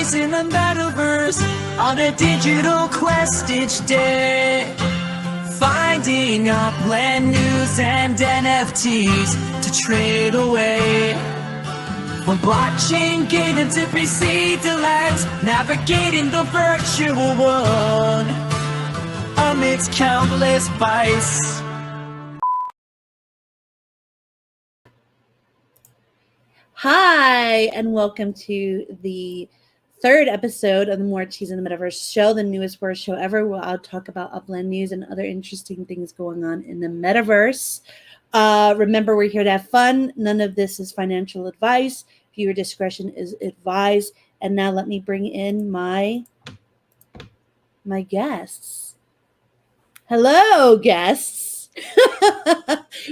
Morecheese in the Metaverse on a digital quest each day. Finding Upland news and NFTs to trade away. From blockchain gated to PC delights, navigating the virtual world amidst countless vice. Hi, and welcome to the third episode of the Morecheese in the Metaverse show, the newest word show ever, where I'll talk about Upland news and other interesting things going on in the Metaverse. Remember, we're here to have fun. None of this is financial advice. Viewer discretion is advised. And now let me bring in my guests. Hello, guests.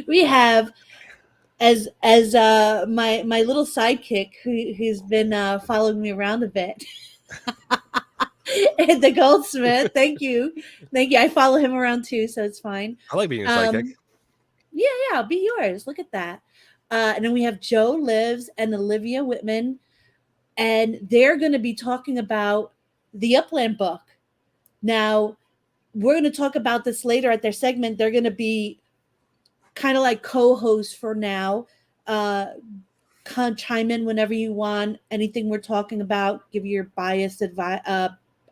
We have as my little sidekick who's been following me around a bit. And the Goldsmith, thank you. I follow him around too, so it's fine. I like being your sidekick. Yeah, I'll be yours. Look at that. And then we have Joelives and Olivia Whitman, and they're going to be talking about the Upland Book. Now, we're going to talk about this later at their segment. They're going to be kind of like co-hosts for now. Chime in whenever you want. Anything we're talking about, give your biased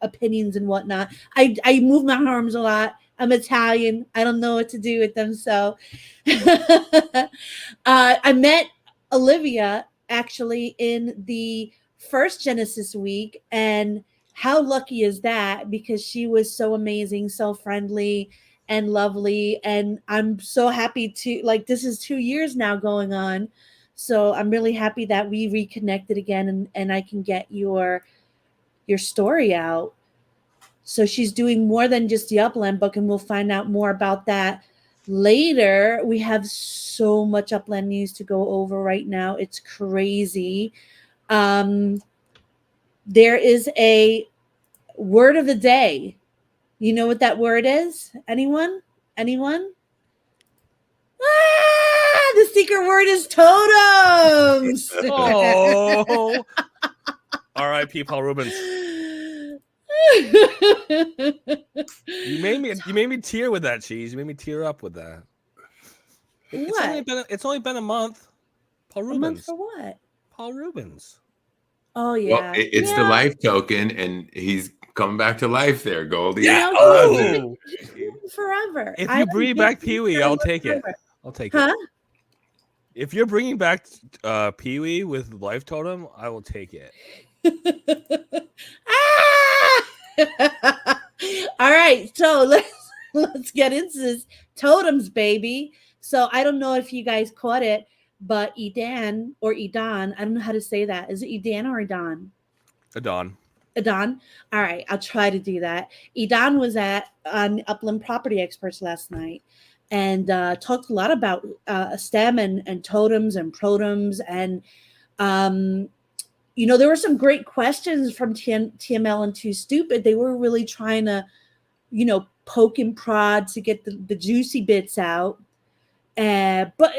opinions and whatnot. I move my arms a lot. I'm Italian. I don't know what to do with them. So I met Olivia actually in the first Genesis week, and how lucky is that, because she was so amazing, so friendly and lovely, and I'm so happy to, like, this is 2 years now going on, so I'm really happy that we reconnected again, and I can get your story out. So she's doing more than just the Upland Book, and we'll find out more about that later. We have so much Upland news to go over right now. It's crazy. There is a word of the day. You know what that word is? Anyone? The secret word is totems. Oh, R.I.P. Paul Rubens. You made me tear with that, Cheese. You made me tear up with that. It's only been a month. Paul Rubens. A month for what? Paul Rubens. Oh yeah. Well, it's the life token, and he's coming back to life there, Goldie. Yeah. Forever. If you bring back Pee-wee, I'll take it. I'll take it. If you're bringing back Pee-wee with Life Totem, I will take it. All right, so let's get into this totems, baby. So I don't know if you guys caught it, but Edan, I don't know how to say that. Is it Edan or Edan? Edan. All right, I'll try to do that. Edan was on Upland Property Experts last night, and talked a lot about STEM and totems and protems, and there were some great questions from TML and Too Stupid. They were really trying to, poke and prod to get the juicy bits out. But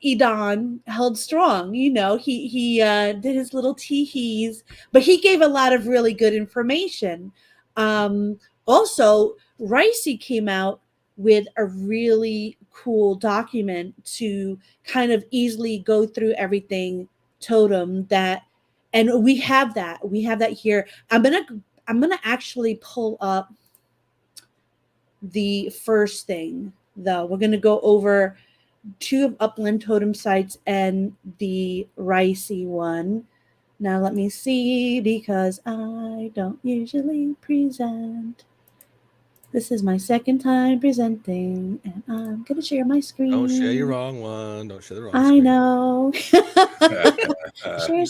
Edan held strong. He did his little tee-hees, but he gave a lot of really good information. Also, Ricey came out with a really cool document to kind of easily go through everything totem that. And we have that here. I'm gonna actually pull up the first thing, though. We're gonna go over 2 of Upland totem sites and the Ricey one. Now let me see, because I don't usually present. This is my second time presenting, and I'm gonna share my screen. Don't share your wrong one. Don't share the wrong I screen. know. Share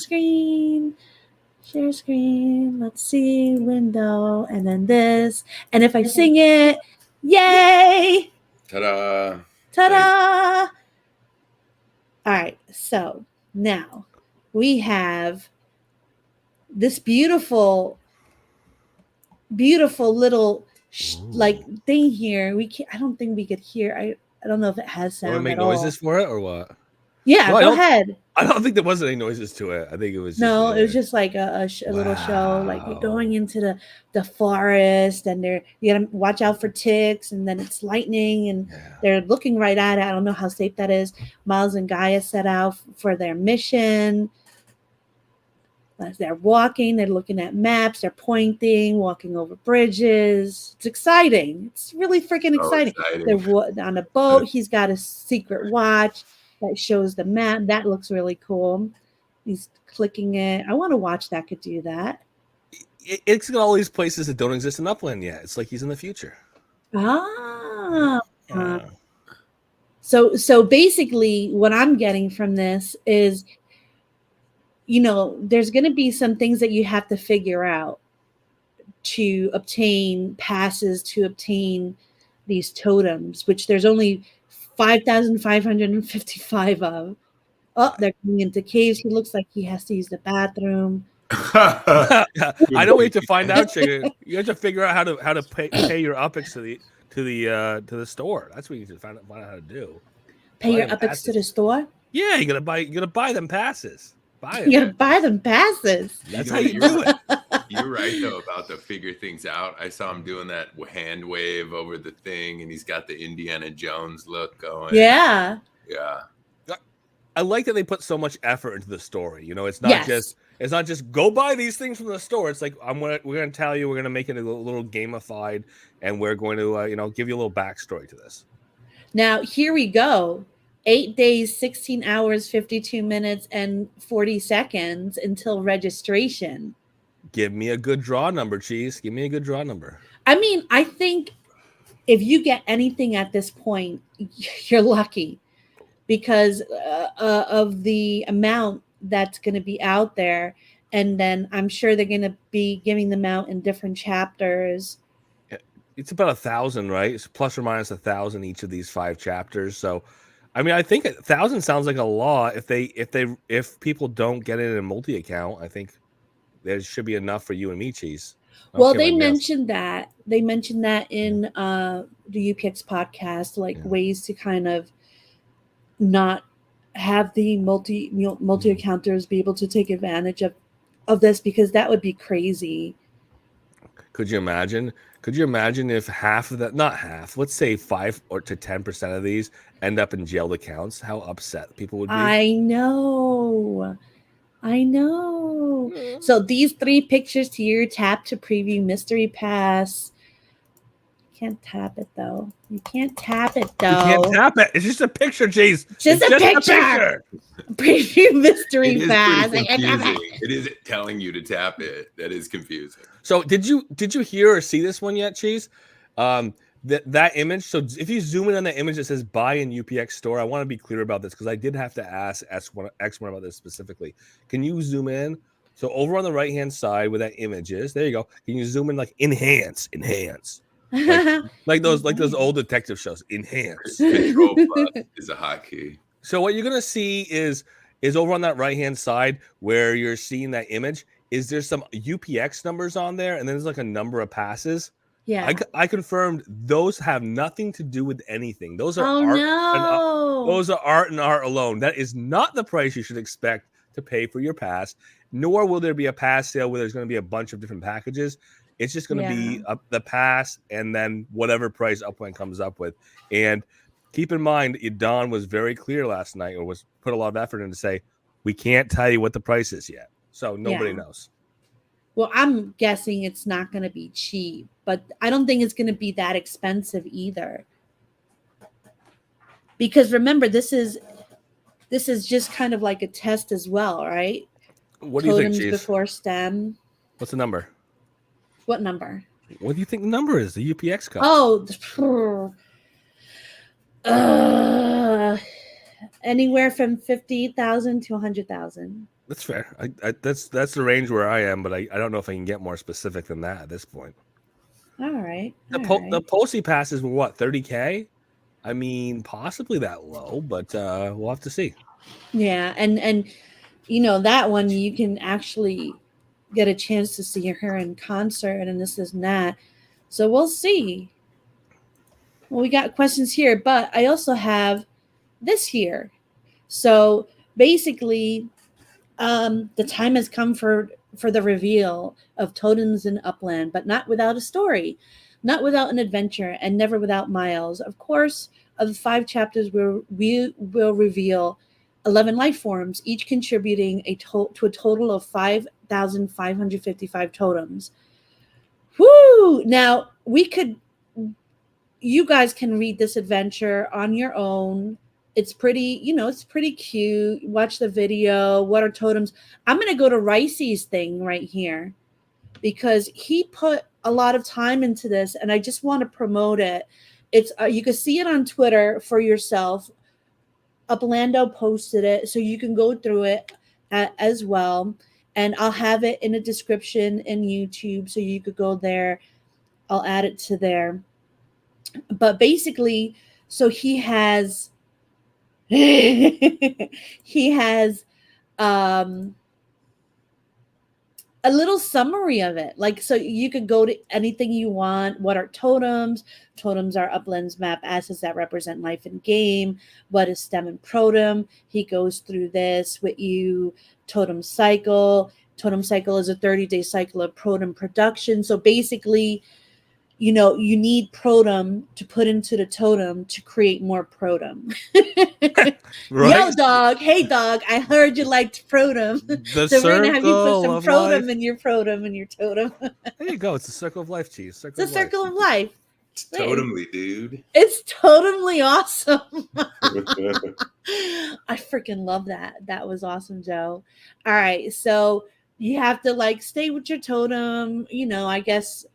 screen. Let's see, window, and then this. And if I sing it, yay! Ta-da! Ta-da! All right, so now we have this beautiful little thing here. I don't think we could hear. I don't know if it has sound. Want to make at all. noises for it or what? Yeah, No, go ahead. I don't think there was any noises to it. I think it was just It was just like a little show, like you're going into the forest, and you gotta watch out for ticks, and then it's lightning, and they're looking right at it. I don't know how safe that is. Miles and Gaia set out for their mission. As they're walking, they're looking at maps, they're pointing, walking over bridges. It's exciting. It's really freaking exciting. They're on a boat. He's got a secret watch that shows the map. That looks really cool. He's clicking it. I want to watch that could do that. It's got all these places that don't exist in Upland yet. It's like he's in the future. So basically what I'm getting from this is, there's going to be some things that you have to figure out to obtain passes, to obtain these totems, which there's only 5,555 of. Oh, they're going into caves. He looks like he has to use the bathroom. I don't wait to find out, chicken. You have to figure out how to pay your UPX to the store. That's what you need to find out how to do. Pay your UPX to the store? Yeah, you gotta buy them passes. You gotta buy them passes. That's how you do it. You're right though about the figure things out. I saw him doing that hand wave over the thing, and he's got the Indiana Jones look going. Yeah. Yeah. I like that they put so much effort into the story. It's not just go buy these things from the store. It's like we're gonna tell you, we're gonna make it a little gamified, and we're going to give you a little backstory to this. Now here we go. 8 days, 16 hours, 52 minutes, and 40 seconds until registration. Give me a good draw number, Cheese. Give me a good draw number. I mean, I think if you get anything at this point, you're lucky, because of the amount that's going to be out there. And then I'm sure they're going to be giving them out in different chapters. It's about 1,000, right? It's plus or minus 1,000 each of these 5 chapters. So, I mean, I think 1,000 sounds like a lot. If people don't get it in a multi-account, I think there should be enough for you and me, Cheese. Well, they mentioned that. They mentioned that in the UPX podcast, ways to kind of not have the multi-accounters be able to take advantage of this, because that would be crazy. Could you imagine? Could you imagine if half of that, not half, let's say 5 to 10% of these end up in jailed accounts? How upset people would be. I know. So these 3 pictures here: tap to preview mystery pass. Can't tap it though. You can't tap it. It's just a picture, Cheese. Just a picture. Preview mystery pass. It is telling you to tap it. That is confusing. So did you hear or see this one yet, Cheese? That image. So if you zoom in on that image that says buy in UPX store, I want to be clear about this because I did have to ask X1 about this specifically. Can you zoom in? So over on the right hand side where that image is, there you go. Can you zoom in, like enhance? like those old detective shows. Enhance. Control plus is a hotkey. So what you're gonna see is over on that right hand side where you're seeing that image. Is there some UPX numbers on there, and then there's like a number of passes? Yeah, I confirmed those have nothing to do with anything. Those are those are art and art alone. That is not the price you should expect to pay for your pass. Nor will there be a pass sale where there's going to be a bunch of different packages. It's just going to be the pass and then whatever price Upland comes up with. And keep in mind, Don was very clear last night, or was put a lot of effort in to say, we can't tell you what the price is yet. So nobody knows. Well, I'm guessing it's not going to be cheap, but I don't think it's going to be that expensive either. Because remember, this is just kind of like a test as well, right? What do you think, Totems before STEM. What's the number? What number? What do you think the number is? The UPX code. Oh, anywhere from 50,000 to 100,000. That's fair. That's the range where I am, but I don't know if I can get more specific than that at this point. All right. The Pulsey passes were what, 30K? I mean, possibly that low, but we'll have to see. Yeah, and that one you can actually get a chance to see her in concert, and this is that. So we'll see. Well, we got questions here, but I also have this here. So basically, the time has come for the reveal of Totems in Upland, but not without a story, not without an adventure, and never without Miles. Of course, of the 5 chapters, we will reveal 11 life forms, each contributing to a total of 5,555 totems. Whoo! Now you guys can read this adventure on your own. It's pretty, it's pretty cute. Watch the video. What are totems? I'm going to go to Ricey's thing right here because he put a lot of time into this, and I just want to promote it. It's you can see it on Twitter for yourself. Uplando posted it, so you can go through it as well. And I'll have it in a description in YouTube, so you could go there. I'll add it to there. But basically, so he has he has a little summary of it. Like, so you could go to anything you want. What are totems? Totems are Upland's map assets that represent life in game. What is stem and protem? He goes through this with you. Totem cycle. Totem cycle is a 30-day cycle of protem production. So basically, you need protem to put into the totem to create more protem. Right? Yo, dog. Hey, dog. I heard you liked protem. The So we're going to have you put circle some of protem life. in your protem and your totem. There you go. It's the circle of life, Cheese. It's a circle of life. It's totally, dude. It's totally awesome. I freaking love that. That was awesome, Joe. All right. So you have to stay with your totem, I guess,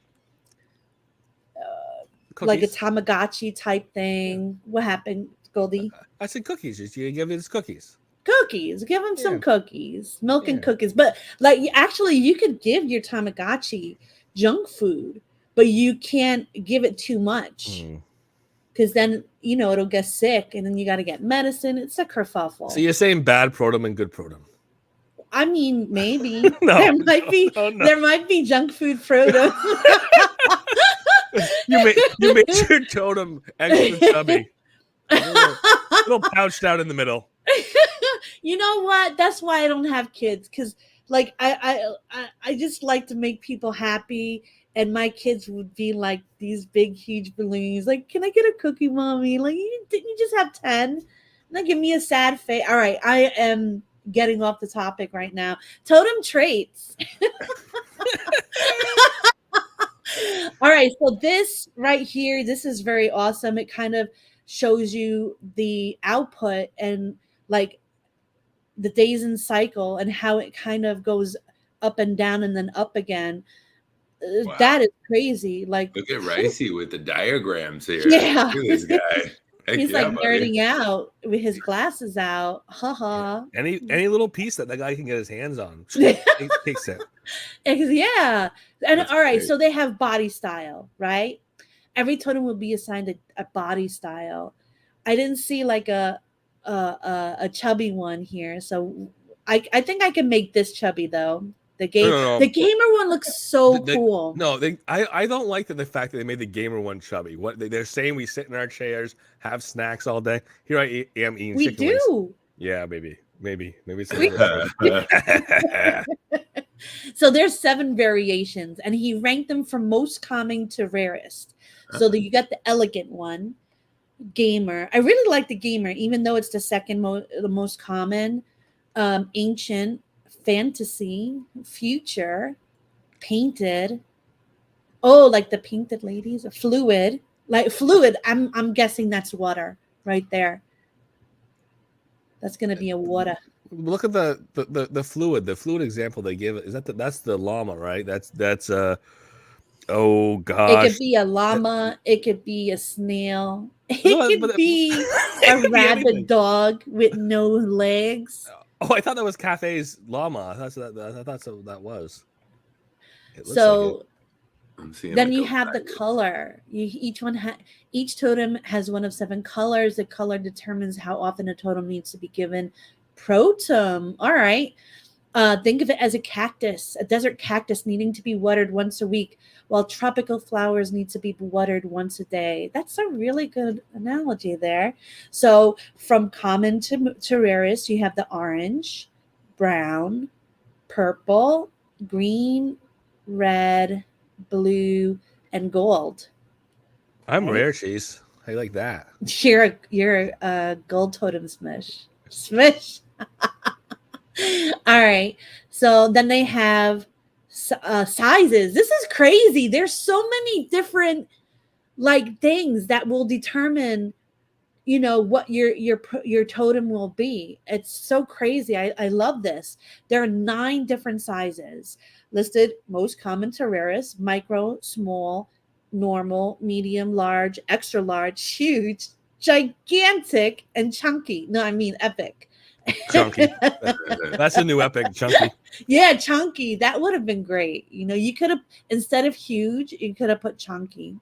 like a Tamagotchi type thing. What happened, Goldie? I said cookies. You give it cookies. Cookies. Give them some cookies, milk and cookies. But actually, you could give your Tamagotchi junk food, but you can't give it too much because then it'll get sick, and then you got to get medicine. It's a kerfuffle. So you're saying bad protem and good protem? I mean, maybe there might be junk food protem. You made your totem extra chubby. Little pouched out in the middle. You know what? That's why I don't have kids, because I just like to make people happy, and my kids would be like these big, huge balloons. Like, can I get a cookie, mommy? Like, didn't you just have 10? Now give me a sad face. All right, I am getting off the topic right now. Totem traits. All right, so this right here, this is very awesome. It kind of shows you the output and the days in cycle and how it kind of goes up and down and then up again. Wow. That is crazy. Look at Ricey with the diagrams here. Yeah. Look at this guy. He's nerding out with his glasses out. Haha. Any little piece that guy can get his hands on. Takes it. Yeah. And That's all right, great. so they have body style, right? Every totem will be assigned a body style. I didn't see a chubby one here, so I think I can make this chubby though. The gamer one looks so cool. I don't like the fact that they made the gamer one chubby. What they're saying, we sit in our chairs, have snacks all day. Here I am eating. We chicken do. wings. Yeah, maybe. It's So there's 7 variations, and he ranked them from most common to rarest. So that you got the elegant one, gamer. I really like the gamer, even though it's the second the most common. Ancient, fantasy, future, painted. Oh, like the painted ladies, fluid. Fluid. I'm guessing that's water right there. That's gonna be a water. Look at the fluid. The fluid example they give. That's the llama, right? That's oh gosh. It could be a llama. It could be a snail. It could be a rabid dog with no legs. Oh, I thought that was Cafe's llama. I thought that was. So like then you have the color. Each totem has one of 7 colors. The color determines how often a totem needs to be given protem. All right. Think of it as a cactus, a desert cactus needing to be watered once a week, while tropical flowers need to be watered once a day. That's a really good analogy there. So from common to rarest, you have the orange, brown, purple, green, red, blue, and gold. I'm Right? rare cheese. How you like that? You're a gold totem smush. Smush. All right. So then they have sizes. This is crazy. There's so many different like things that will determine, you know, what your totem will be. It's so crazy. I love this. There are 9 different sizes listed: most common to rarest, micro, small, normal, medium, large, extra large, huge, gigantic, and chunky. No, I mean epic. Chunky. That's a new epic, chunky. Yeah, chunky. That would have been great. You know, you could have, instead of huge, you could have put chunky.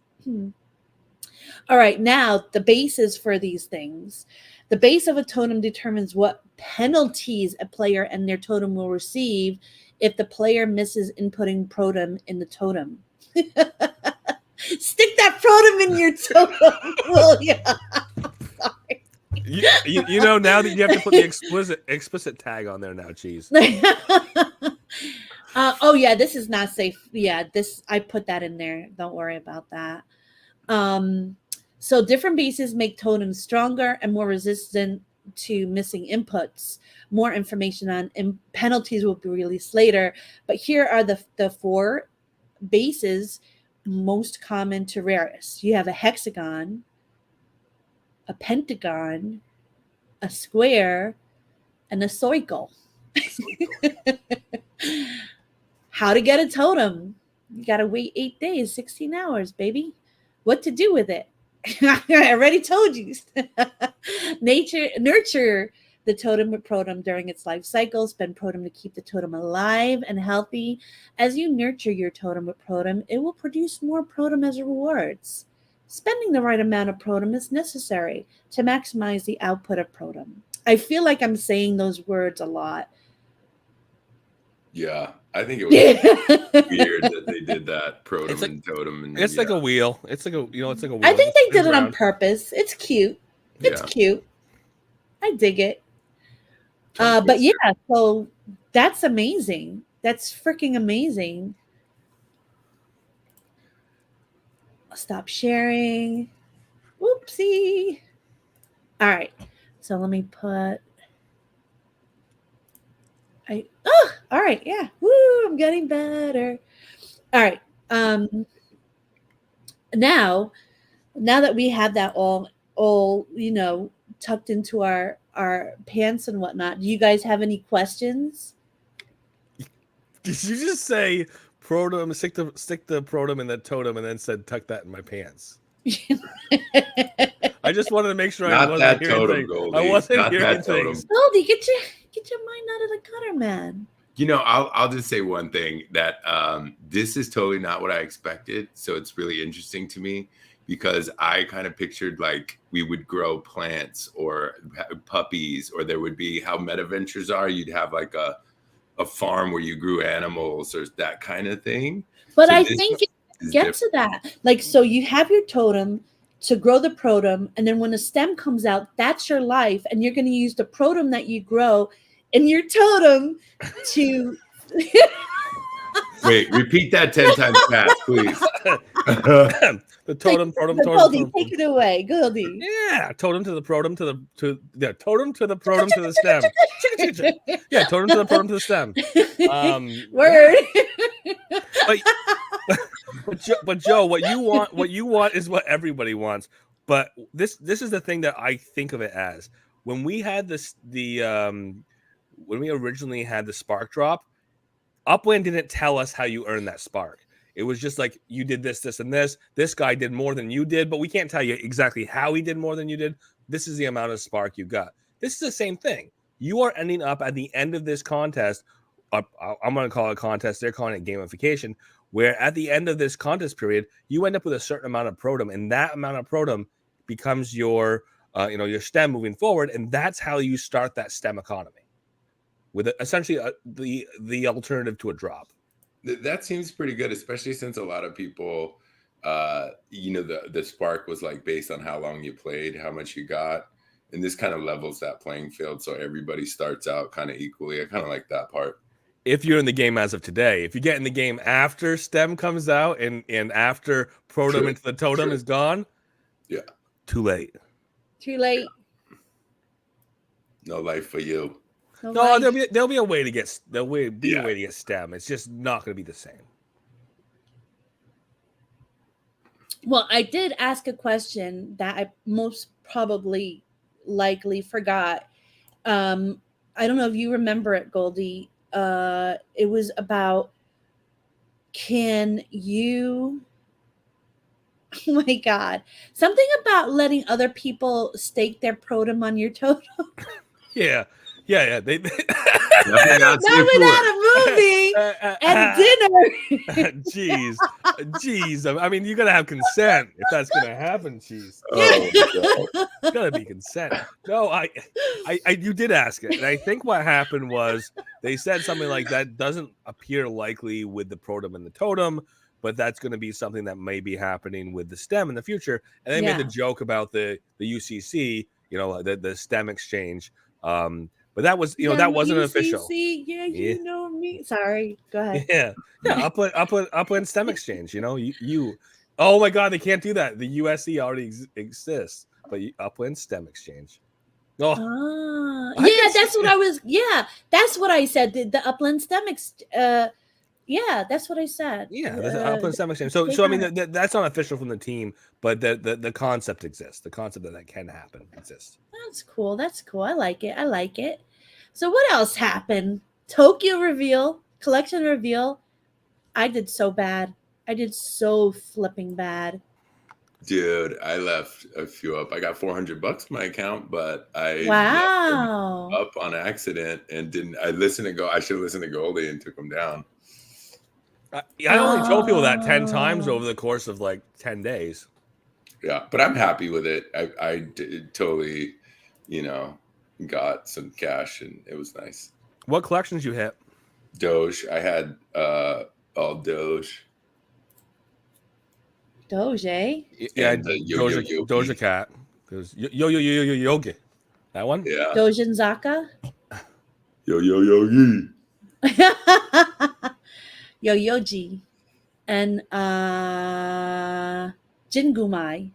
All right, now the bases for these things. The base of a totem determines what penalties a player and their totem will receive if the player misses inputting protem in the totem. Stick that protem in your totem, will ya? You know, now that you have to put the explicit tag on there now, cheese. Oh yeah, this is not safe. Yeah, this I put that in there. Don't worry about that. So different bases make totems stronger and more resistant to missing inputs. More information on penalties will be released later, but here are the 4 bases most common to rarest. You have a hexagon, a pentagon, a square, and a circle. How to get a totem? You gotta wait 8 days, 16 hours, baby. What to do with it? I already told you. Nurture the totem with protem during its life cycle. Spend protem to keep the totem alive and healthy. As you nurture your totem with protem, it will produce more protem as rewards. Spending the right amount of protem is necessary to maximize the output of protem. I feel like I'm saying those words a lot. Yeah, I think it was weird that they did that protem and totem. And It's like a wheel. It's like a it's like a wheel. I think they did it on around. purpose. It's cute. It's Yeah. cute. I dig it. But yeah, so that's amazing. That's freaking amazing. I'll stop sharing. Whoopsie. All right. So let me put. All right. Yeah. Woo! I'm getting better. All right. Now that we have that all tucked into our pants and whatnot, do you guys have any questions? Did you just say protem? Stick the protem in the totem, and then said tuck that in my pants? I just wanted to make sure I wasn't hearing things. I wasn't hearing things. Goldie, get your mind out of the gutter, man. You know, I'll just say one thing, that this is totally not what I expected. So it's really interesting to me, because I kind of pictured like we would grow plants or puppies, or there would be how Metaventures are. You'd have like a farm where you grew animals or that kind of thing. But so I think it gets to that. Like, so you have your totem to grow the protem, and then when a stem comes out, that's your life, and you're going to use the protem that you grow in your totem to wait, repeat that 10 times fast, please. The totem. Goldie, take it away, Goldie. Yeah, totem to the protem to the totem to the protem to the stem. Yeah, totem to the protem to the stem. Word. But Joe, what you want is what everybody wants. But this is the thing that I think of it as. When we had when we originally had the spark drop, Upland didn't tell us how you earn that spark. It was just like, you did this, this, and this. This guy did more than you did, but we can't tell you exactly how he did more than you did. This is the amount of spark you got. This is the same thing. You are ending up at the end of this contest. I'm going to call it a contest. They're calling it gamification, where at the end of this contest period, you end up with a certain amount of protem, and that amount of protem becomes your stem moving forward, and that's how you start that stem economy. with essentially the alternative to a drop. That seems pretty good, especially since a lot of people, the spark was like based on how long you played, how much you got, and this kind of levels that playing field, so everybody starts out kind of equally. I kind of like that part. If you're in the game as of today, if you get in the game after STEM comes out and after Protem into the Totem is gone, yeah, too late. Too late. No life for you. No, there'll be a way to get a way to get STEM. It's just not going to be the same. Well, I did ask a question that I most probably likely forgot. I don't know if you remember it, Goldie. It was about, can you, oh my God, something about letting other people stake their Protem on your totem. Yeah. They Not without a movie and dinner. Jeez. I mean, you gotta have consent if that's gonna happen. Jeez. It's gotta be consent. No, I you did ask it, and I think what happened was they said something like that doesn't appear likely with the Protem and the Totem, but that's going to be something that may be happening with the STEM in the future. And they made the joke about the UCC, the STEM exchange. But that was, that wasn't official. Yeah, you know me. Sorry, go ahead. Yeah. Upland STEM exchange. Oh my God, they can't do that. The USC already exists, but Upland STEM exchange. That's what I was. Yeah, that's what I said. The Upland STEM. That's what I said. Yeah, there's an Upland STEM exchange. So I mean, that's not official from the team, but the concept exists. The concept that can happen exists. That's cool. I like it. So what else happened? Tokyo reveal, collection reveal. I did so bad. I did so flipping bad. Dude, I left a few up. I got $400 in my account, but I left them up on accident and didn't. I should have listened to Goldie and took them down. I only told people that 10 times over the course of like 10 days. Yeah, but I'm happy with it. I did totally, got some cash and it was nice. What collections you hit? Doge. I had all Doge. Doge, eh? Yeah, Doja Cat. There's Yogi. That one? Yeah. Dojin Zaka. Yogi. Yoyoji. And Jingume.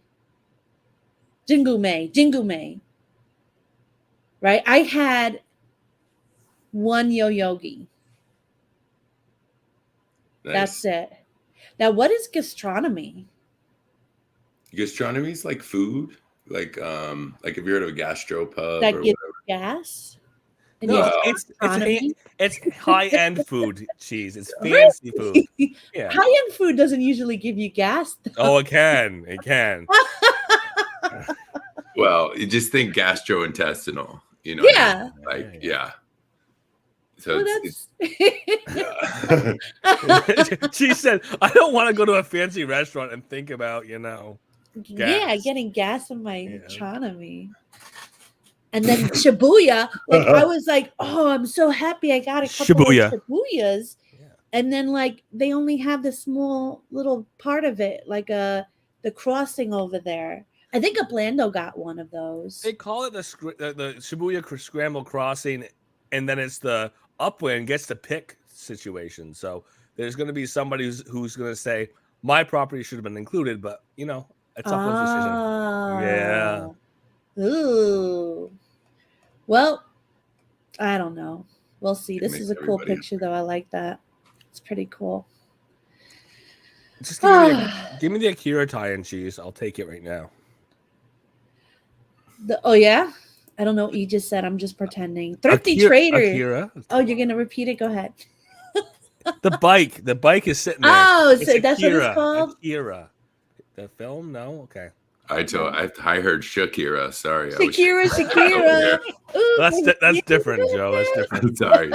Right? I had one Yoyogi. Nice. That's it. Now, what is gastronomy? Gastronomy is like food, like if you heard of a gastropub That or gives whatever. gas? No, it's high-end food, cheese. It's fancy food. Yeah. High-end food doesn't usually give you gas, though. Oh, it can. Well, you just think gastrointestinal, Yeah. Yeah. So She said, I don't want to go to a fancy restaurant and think about, gas. Yeah, getting gas in my economy. And then Shibuya, I was like, oh, I'm so happy I got a couple of Shibuyas. Yeah. And then they only have the small little part of it, the crossing over there. I think Uplando got one of those. They call it the Shibuya Scramble Crossing, and then it's the Upland gets to pick situation. So there's going to be somebody who's going to say, my property should have been included, but, it's Upland's decision. Yeah. Ooh. Well, I don't know. We'll see. This is a cool picture, though. I like that. It's pretty cool. Just give me the Akira tie-in cheese. I'll take it right now. Oh, yeah? I don't know what you just said. I'm just pretending. Thrifty Trader. Akira. Oh, you're going to repeat it? Go ahead. The bike is sitting there. Oh, so that's what it's called? Akira. The film? No? Okay. I heard Shakira. Sorry. Shakira. Ooh, that's different, Joe. That's different. Sorry.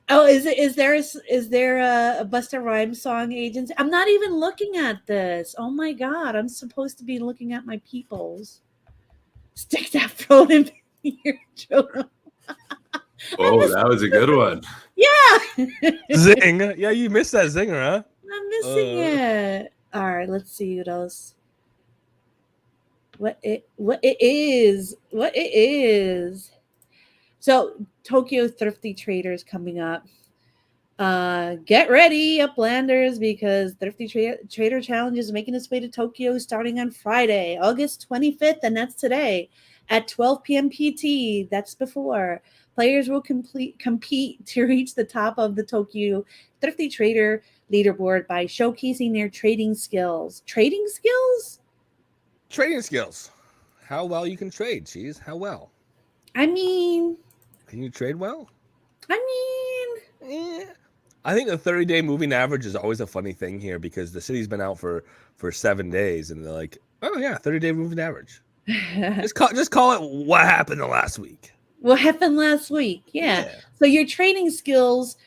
Oh, is there a Busta Rhymes song agency? I'm not even looking at this. Oh my God, I'm supposed to be looking at my peoples. Stick that phone in your joke. Oh, that was a good one. Yeah. Zing. Yeah, you missed that zinger, huh? I'm missing it. All right, let's see what else. What it is. So Tokyo Thrifty Traders coming up. Get ready, Uplanders, because Thrifty Trader Challenge is making its way to Tokyo starting on Friday, August 25th, and that's today at 12 p.m. PT. That's before. Players will compete to reach the top of the Tokyo Thrifty Trader leaderboard by showcasing their trading skills. Trading skills? Trading skills. How well you can trade, Cheese. How well? I mean, Can you trade well? eh. I think the 30-day moving average is always a funny thing here because the city's been out for 7 days and they're like, oh yeah, 30-day moving average. Just call it what happened the last week. What happened last week? Yeah. So your trading skills,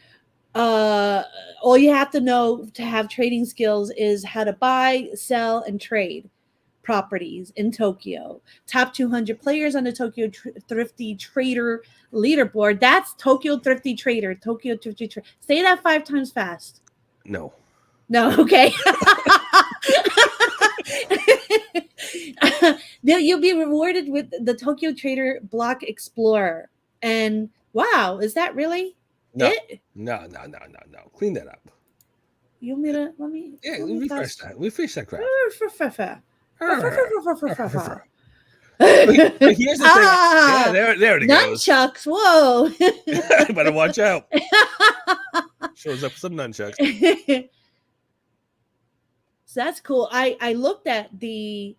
all you have to know to have trading skills is how to buy, sell, and trade properties in Tokyo. Top 200 players on the Tokyo Thrifty Trader leaderboard. That's Tokyo Thrifty Trader. Tokyo Thrifty Trader. Say that 5 times fast. No. Okay. You'll be rewarded with the Tokyo Trader Block Explorer. And wow, is that really it? No. Clean that up. You want me to let me? Yeah, let me refresh that. Refresh that crap. But here's the thing. Yeah, there it goes. Nunchucks. Whoa. Better watch out. Shows up with some nunchucks. So that's cool. I looked at the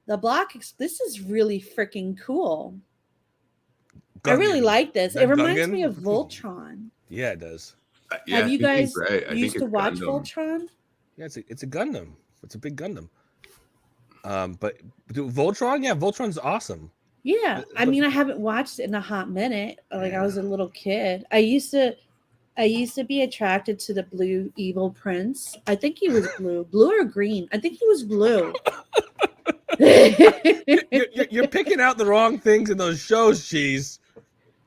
block. This is really freaking cool. Gungan. I really like this. It reminds me of Voltron. Yeah, it does. Yeah, have you guys used to watch Gundam. Voltron? Yeah, it's a Gundam. It's a big Gundam. But Voltron, yeah, Voltron's awesome. Yeah, I mean, I haven't watched it in a hot minute. Like I was a little kid. I used to be attracted to the blue evil prince. I think he was blue or green. I think he was blue. You're picking out the wrong things in those shows, Cheese.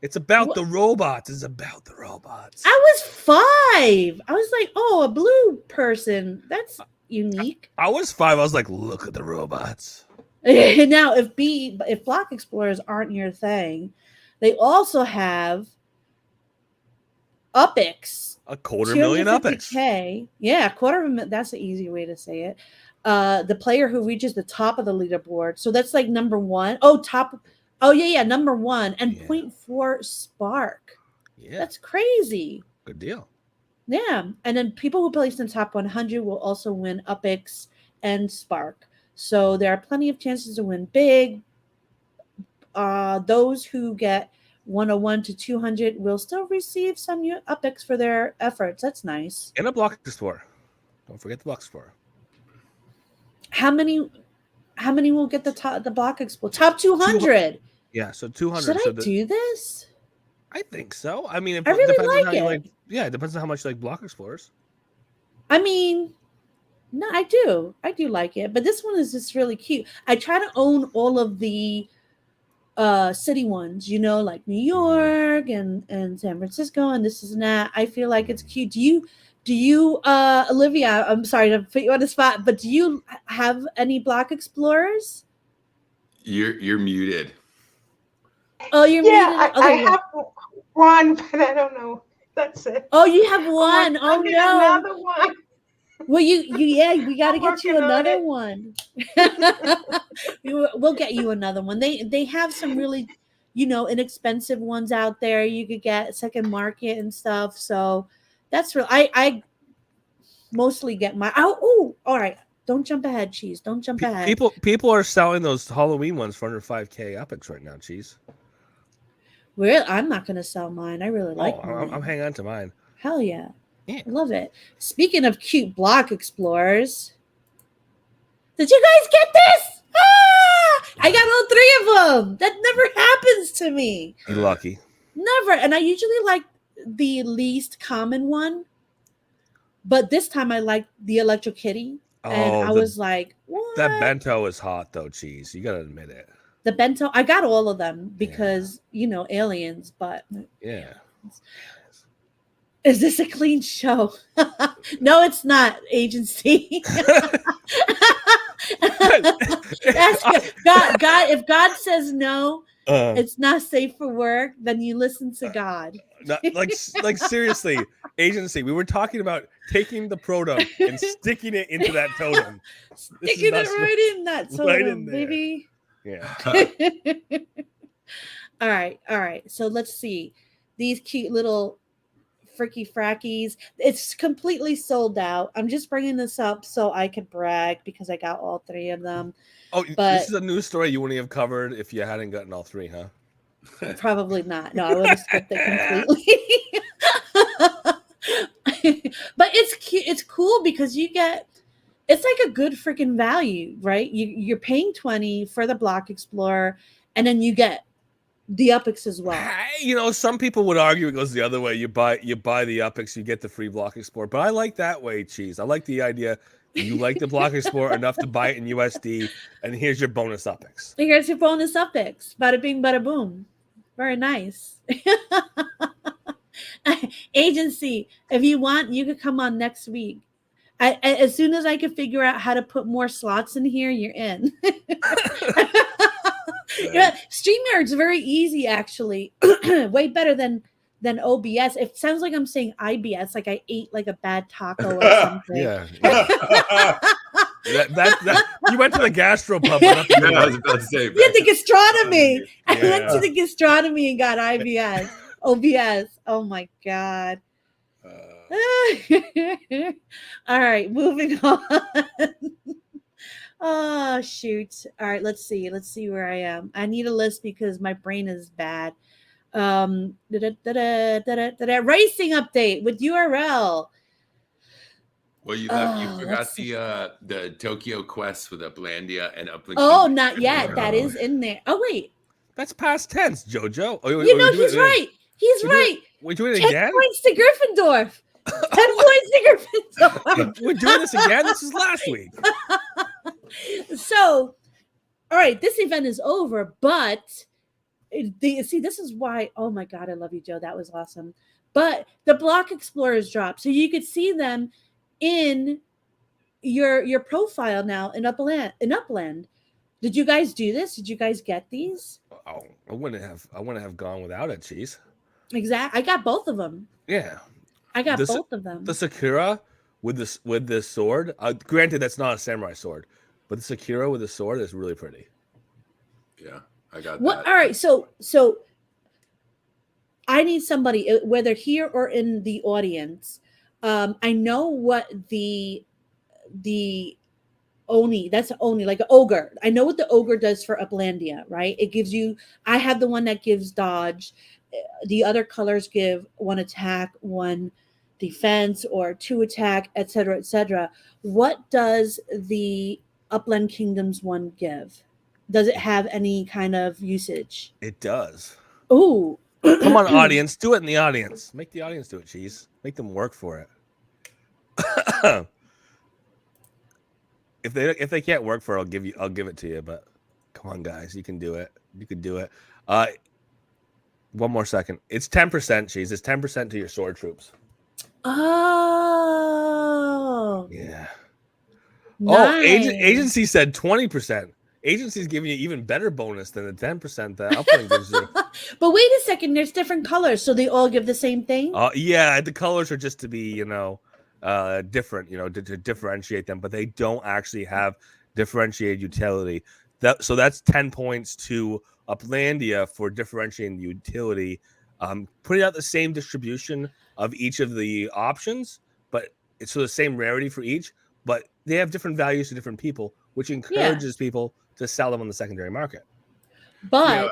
It's about the robots. It's about the robots. I was 5. I was like, oh, a blue person. That's unique. I was 5. I was like, look at the robots. Now, if block explorers aren't your thing, they also have UPX. 250,000 UPX. Yeah, $250,000. That's an easy way to say it. The player who reaches the top of the leaderboard. So that's like number 1. Number 1 and 0.4 spark. Yeah, that's crazy. Good deal. Yeah, and then people who place in the top 100 will also win UPX and spark. So there are plenty of chances to win big. Those who get 101 to 200 will still receive some UPX for their efforts. That's nice. And a block explorer. Don't forget the block explorer. How many will get the block explorer? Top 200. Yeah, so 200. Should I do this? I think so. I mean, I really depends like on how it. it depends on how much you like block explorers. I mean, no, I do like it, but this one is just really cute. I try to own all of the city ones, like New York and San Francisco and this and that. I feel like it's cute. Do you Olivia, I'm sorry to put you on the spot, but do you have any block explorers? You're muted. Oh, you're muted. I have one, but I don't know. That's it. Oh, you have one. Oh no, another one. Well, we got to get you another one. We'll get you another one. They have some really, inexpensive ones out there. You could get second market and stuff. So that's real. I mostly get my. Oh, all right. Don't jump ahead, Cheese. Don't jump ahead. People are selling those Halloween ones for under 5K UPX right now, Cheese. Really, I'm not going to sell mine. I really like mine. I'm hanging on to mine. Hell yeah. I love it. Speaking of cute block explorers, did you guys get this? I got all 3 of them. That never happens to me. You're lucky. Never. And I usually like the least common one, but this time I like the Electro Kitty. And Oh, I was like, what? that bento is hot though, cheese. You gotta admit it. The bento, I got all of them because, aliens, but Yeah. is this a clean show? No, it's not, agency. That's good. God, if God says no, it's not safe for work, then you listen to God. like seriously, agency. We were talking about taking the proton and sticking it into that totem. Sticking it right in that totem, right in there. baby. Yeah. All right. So let's see. These cute little fricky frackies. It's completely sold out. I'm just bringing this up so I could brag because I got all 3 of them. Oh, but this is a news story you wouldn't have covered if you hadn't gotten all 3, huh? Probably not. No, I would have skipped it completely. But it's cute. It's cool because it's like a good freaking value, right? You're paying 20 for the Block Explorer, and then you get the Upix as well. Some people would argue it goes the other way. You buy the Upix, you get the free Block Explorer. But I like that way, cheese. I like the idea you like the Block Explorer enough to buy it in USD, and here's your bonus Upix. Here's your bonus Upix. Bada bing, bada boom. Very nice. Agency, if you want, you could come on next week. As soon as I can figure out how to put more slots in here, you're in. StreamYard's very easy, actually. Way better than OBS. It sounds like I'm saying IBS, like I ate like a bad taco or something. Yeah. You went to the gastropub. I was about to say. Yeah, the gastronomy. I went to the gastronomy and got IBS. OBS. Oh my God. All right, moving on. Oh shoot. All right, let's see where I am. I need a list because my brain is bad. Racing update with URL. Well, you forgot the Tokyo Quest with Uplandia and Upland. Oh, not yet. That is in there. Oh wait, that's past tense, Jojo. He's right. He's right. We're doing it 10 again. Points to Gryffindor. 10 points to Gryffindor. We're doing this again. This is last week. So, all right, this event is over, but this is why. Oh my God, I love you, Joe. That was awesome. But the Block Explorers dropped, so you could see them in your profile now in Upland. Did you guys do this? Did you guys get these? Oh, I wouldn't have gone without it, cheese. Exactly. I got both of them. Yeah. I got both of them. The Sakura with this sword. Granted, that's not a samurai sword, but the Sakura with the sword is really pretty. Yeah, I got what? that. All right, so I need somebody, whether here or in the audience. I know what the Oni, that's Oni, like an ogre. I know what the ogre does for Uplandia, right? It gives you. I have the one that gives dodge. The other colors give 1 attack, 1 defense, or 2 attack, etc., etc. What does the Upland Kingdoms one give? Does it have any kind of usage? It does. Oh, come on, audience, do it in the audience. Make the audience do it, cheese. Make them work for it. If they can't work for it, I'll give it to you. But come on, guys, you can do it. You can do it. One more second. It's 10%, cheese. It's 10% to your sword troops. Oh, yeah. nice. Oh, agency said 20%. Agency's giving you even better bonus than the 10% that Upland gives you. But wait a second, there's different colors, so they all give the same thing? Yeah, the colors are just to be, different, to differentiate them, but they don't actually have differentiated utility. So that's 10 points to Uplandia for differentiating the utility, putting out the same distribution of each of the options, but it's the same rarity for each, but they have different values to different people, which encourages people to sell them on the secondary market. But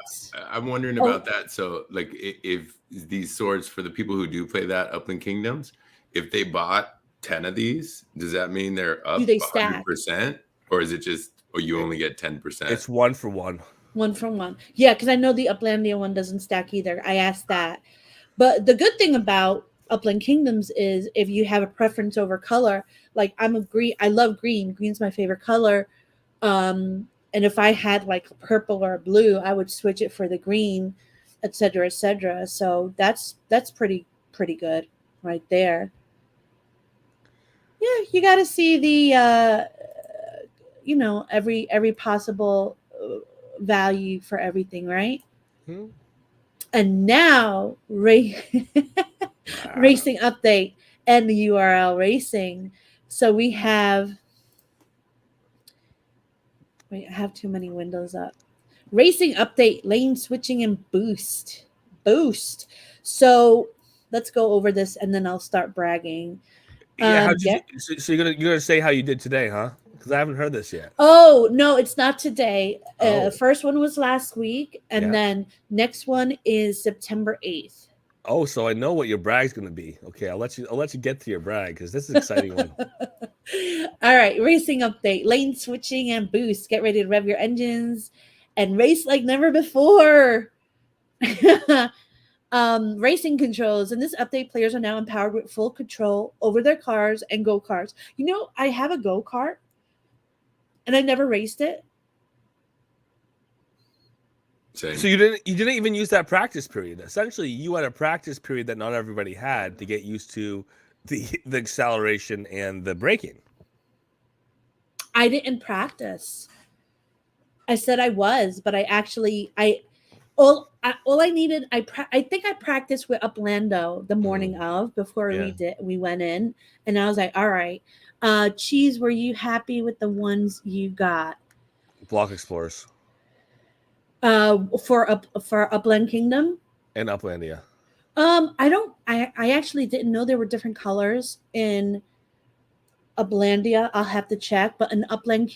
I'm wondering about that. So, like, if these swords, for the people who do play that Upland Kingdoms, if they bought 10 of these, does that mean they're up 100%? Or is it just, or you only get 10%? It's 1 for 1. 1 for 1. Yeah, because I know the Uplandia one doesn't stack either. I asked that. But the good thing about Upland Kingdoms is if you have a preference over color. Like I'm a green. I love green. Green's my favorite color. And if I had like purple or blue, I would switch it for the green, etc., etc. So that's pretty good right there. Yeah, you got to see the every possible value for everything, right? Hmm? And now racing update and the URL racing. So we have wait, I have too many windows up. Racing update, lane switching and boost. Boost. So let's go over this and then I'll start bragging. Yeah, how did Yeah. you? So you're gonna say how you did today, huh? Because I haven't heard this yet. Oh, no, it's not today. Oh. First one was last week, and Yeah. then next one is September 8th. Oh, so I know what your brag's gonna be. Okay, I'll let you get to your brag because this is an exciting one. All right, racing update, lane switching and boost. Get ready to rev your engines and race like never before. Racing controls. In this update, players are now empowered with full control over their cars and go-karts. You know, I have a go-kart and I never raced it. Same. So you didn't even use that practice period. Essentially, you had a practice period that not everybody had to get used to the acceleration and the braking. I didn't practice. I said I was, but all I needed. I think I practiced with Uplando the morning of before we went in, and I was like, all right, Cheese, were you happy with the ones you got? Block Explorers. For Upland Kingdom And Uplandia. I actually didn't know there were different colors in Uplandia. I'll have to check, but in Upland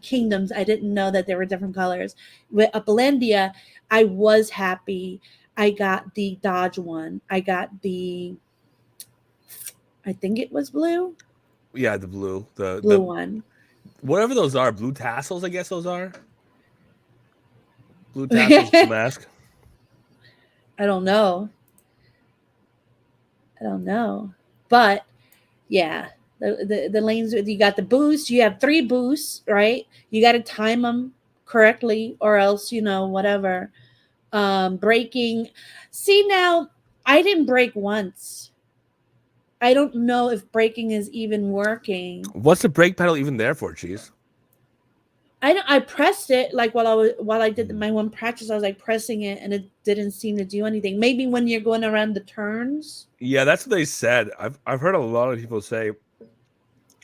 Kingdoms, I didn't know that there were different colors. With Uplandia, I was happy. I got the Dodge one. I got I think it was blue. Yeah, the blue. The blue one. Whatever those are, blue tassels, I guess those are. Blue tassels, blue mask. I don't know. But yeah, the lanes, you got the boost. You have 3 boosts, right? You got to time them correctly or else, whatever. Braking. See, now I didn't brake once. I don't know if braking is even working. What's the brake pedal even there for, Cheese? I pressed it like while I did my one practice. I was like pressing it, and it didn't seem to do anything. Maybe when you're going around the turns. Yeah, that's what they said. I've heard a lot of people say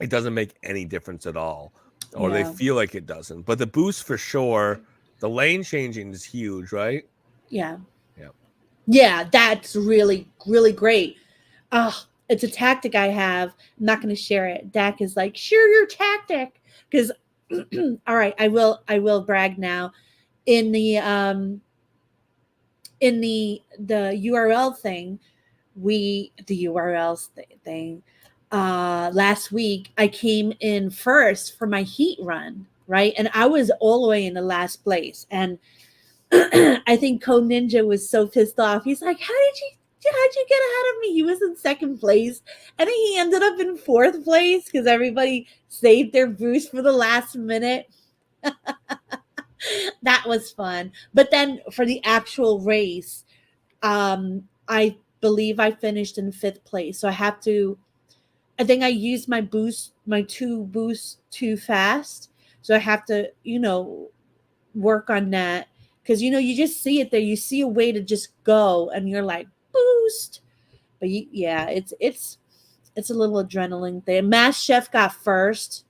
it doesn't make any difference at all, or they feel like it doesn't. But the boost for sure. The lane changing is huge, right? Yeah. Yeah. Yeah, that's really, really great. It's a tactic I have. I'm not going to share it. Dak is like, share your tactic. Because, all right, I will brag now. In the URL thing, last week, I came in first for my heat run, right? And I was all the way in the last place. And I think Code Ninja was so pissed off. He's like, how'd you get ahead of me? He was in second place. And then he ended up in 4th place because everybody saved their boost for the last minute. That was fun. But then for the actual race, I believe I finished in 5th place. So I think I used my 2 boosts too fast. So I have to, work on that. Because you just see it there. You see a way to just go, and you're like boost. But it's a little adrenaline thing. Mass Chef got first,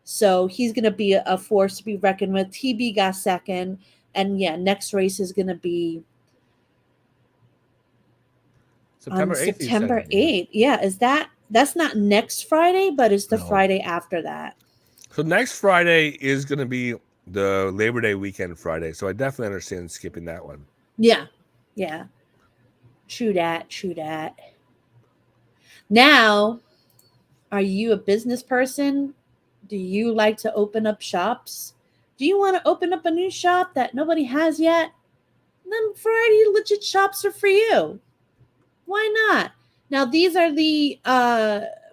so he's gonna be a force to be reckoned with. TB got second, and next race is gonna be September 8th. September 8th. Yeah, that's not next Friday, but it's the Friday after that. So next Friday is gonna be the Labor Day weekend Friday, so I definitely understand skipping that one. Yeah. True that. Now, are you a business person? Do you like to open up shops? Do you want to open up a new shop that nobody has yet? Then Variety Legit Shops are for you. Why not? Now, these are the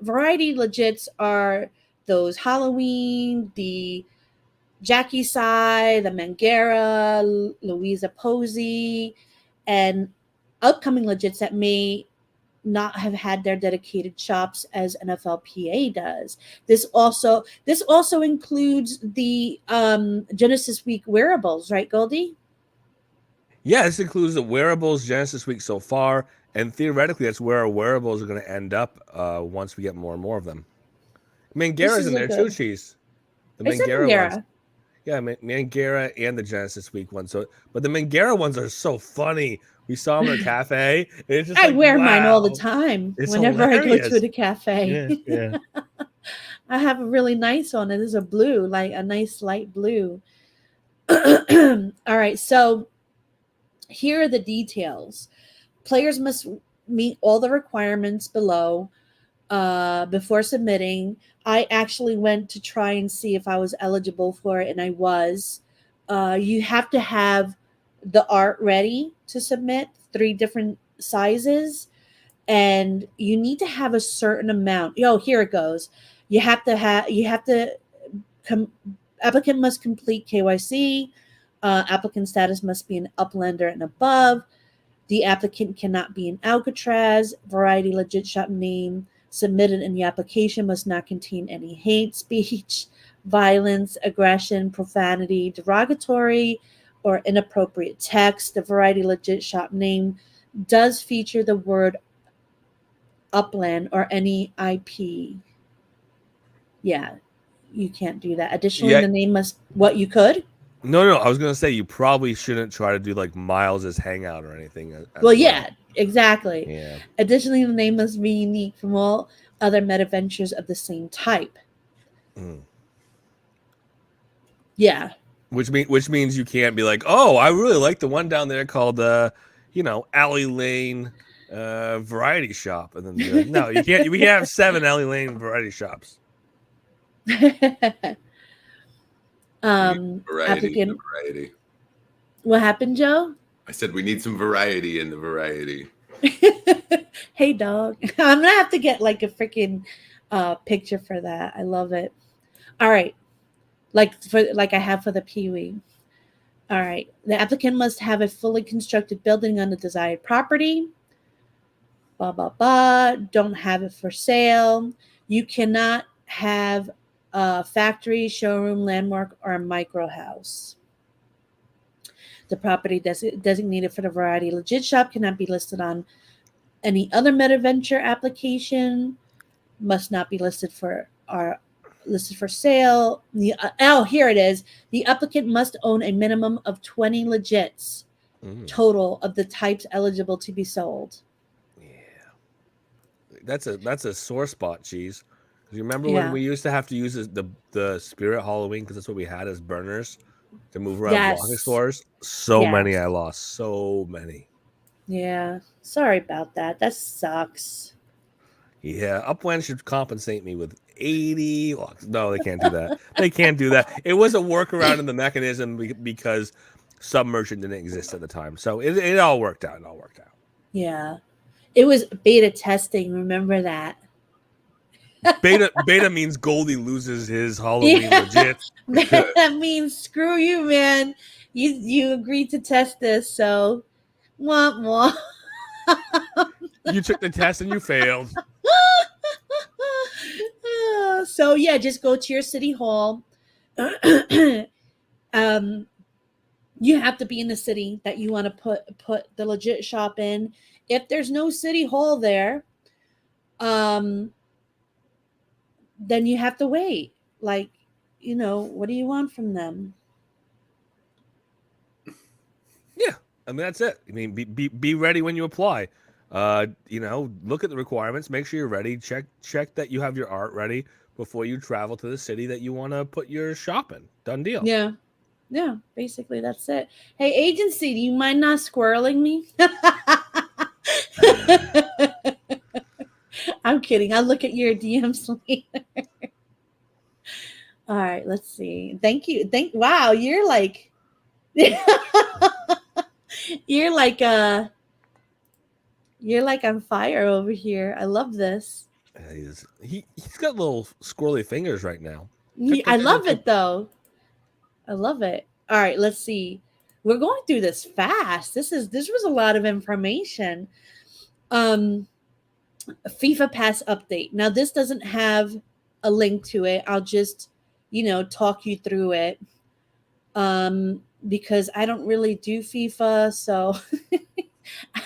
variety legits are those Halloween, the Jackie Sai, the Mangera, Louisa Posey, and upcoming legits that may not have had their dedicated shops as NFLPA does. This also includes the Genesis Week wearables, right, Goldie? Yeah, this includes the wearables Genesis Week so far, and theoretically, that's where our wearables are going to end up once we get more and more of them. Mangera's in there too, Cheese. The It's a Mangera ones. Mangera. Yeah, Mangera and the Genesis Week ones. So, but the Mangera ones are so funny. We saw them at a cafe. And it's just I like, wear mine all the wow, time it's whenever I go hilarious. to the cafe. Yeah. I have a really nice one. It is a blue, like a nice light blue. All right, so here are the details. Players must meet all the requirements below before submitting. I actually went to try and see if I was eligible for it, and I was. You have to have the art ready to submit, 3 different sizes, and you need to have a certain amount. Here it goes. Applicant must complete KYC. Applicant status must be an Uplander and above. The applicant cannot be in Alcatraz. Variety legit shop name submitted in the application must not contain any hate speech, violence, aggression, profanity, derogatory, or inappropriate text. The Variety legit shop name does feature the word Upland or any IP. Yeah, you can't do that. Additionally, the name must you could. No. I was gonna say you probably shouldn't try to do like Miles's Hangout or anything. Yeah, exactly. Yeah. Additionally, the name must be unique from all other Metaventures of the same type. Yeah. Which means you can't be like, oh, I really like the one down there called Alley Lane Variety Shop, and then be like, no, you can't. We have 7 Alley Lane variety shops. Variety. What happened, Joe? I said we need some variety in the variety. Hey, dog. I'm gonna have to get like a freaking picture for that. I love it. All right, like I have for the Pee-wee. All right, the applicant must have a fully constructed building on the desired property. Blah blah blah. Don't have it for sale. You cannot have a factory, showroom, landmark, or a micro house. The property designated for the Variety Legit Shop cannot be listed on any other Metaventure application. Must not be listed for sale. Here it is. The applicant must own a minimum of 20 legits total of the types eligible to be sold. Yeah, that's a sore spot, Cheese. You remember when we used to have to use the Spirit Halloween because that's what we had as burners to move around blocking stores? Many I lost. So many. Yeah. Sorry about that. That sucks. Yeah. Upland should compensate me with 80 locks. No, they can't do that. They can't do that. It was a workaround in the mechanism because Submersion didn't exist at the time. So it all worked out. Yeah. It was beta testing. Remember that? Beta means Goldie loses his Halloween legit. That means screw you, man. You agreed to test this, so wah, wah. You took the test and you failed. So yeah, just go to your city hall. You have to be in the city that you want to put the legit shop in. If there's no city hall there, then you have to wait. Like, what do you want from them? Yeah, I mean that's it. I mean, be ready when you apply. Look at the requirements. Make sure you're ready. Check that you have your art ready before you travel to the city that you want to put your shop in. Done deal. Yeah. Basically that's it. Hey, agency, do you mind not squirreling me? I'm kidding. I'll look at your DMs later. All right, let's see. Thank you. Wow, you're like you're like You're like on fire over here. I love this. He's got little squirrely fingers right now. I love it though. I love it. All right, let's see. We're going through this fast. This was a lot of information. FIFA Pass update. Now this doesn't have a link to it. I'll just, talk you through it. Because I don't really do FIFA, so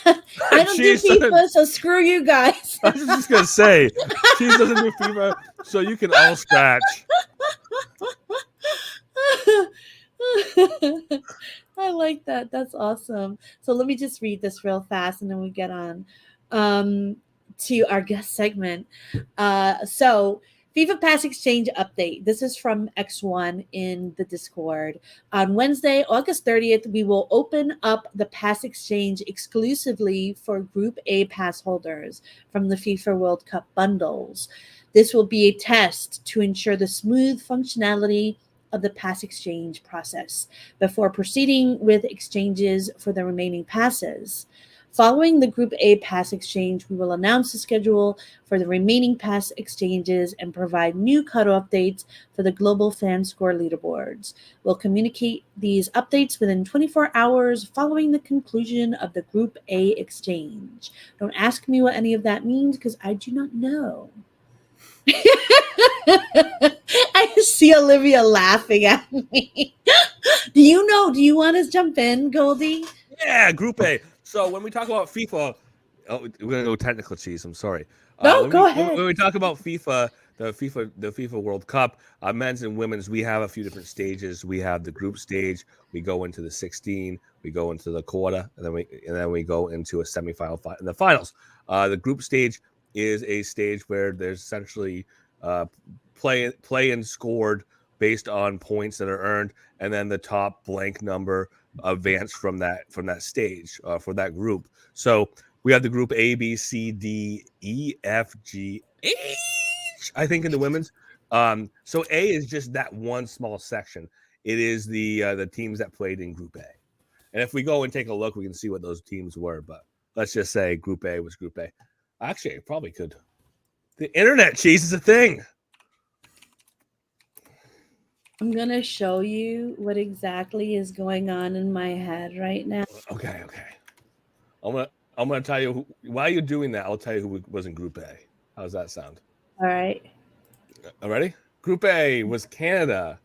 I don't do FIFA, so screw you guys. I was just gonna say, Cheese doesn't do FIFA, so you can all scratch. I like that. That's awesome. So let me just read this real fast, and then we get on to our guest segment. So FIFA Pass Exchange update. This is from X1 in the Discord. On Wednesday, August 30th, we will open up the Pass Exchange exclusively for Group A pass holders from the FIFA World Cup bundles. This will be a test to ensure the smooth functionality of the pass exchange process before proceeding with exchanges for the remaining passes. Following the Group A pass exchange, we will announce the schedule for the remaining pass exchanges and provide new cutoff dates for the global fan score leaderboards. We'll communicate these updates within 24 hours following the conclusion of the Group A exchange. Don't ask me what any of that means because I do not know. I see Olivia laughing at me. Do you want to jump in, Goldie? Yeah, Group A. So when we talk about FIFA, we're gonna go technical, Cheese. I'm sorry. No, go ahead. When we talk about FIFA, the FIFA World Cup, men's and women's, we have a few different stages. We have the group stage. We go into the 16. We go into the quarter, and then we go into a semifinal and the finals. The group stage is a stage where there's essentially play and scored based on points that are earned, and then the top blank number advance from that stage for that group. So we have the group A, B, C, D, E, F, G, H, I think in the women's. So A is just that one small section. It is the teams that played in Group A. And if we go and take a look, we can see what those teams were. But let's just say Group A was Group A. Actually, I probably could. The internet, Cheese, is a thing. I'm going to show you what exactly is going on in my head right now. Okay. I'm gonna tell you why you're doing that. I'll tell you who was in Group A. How's that sound? All right. All ready? Group A was Canada,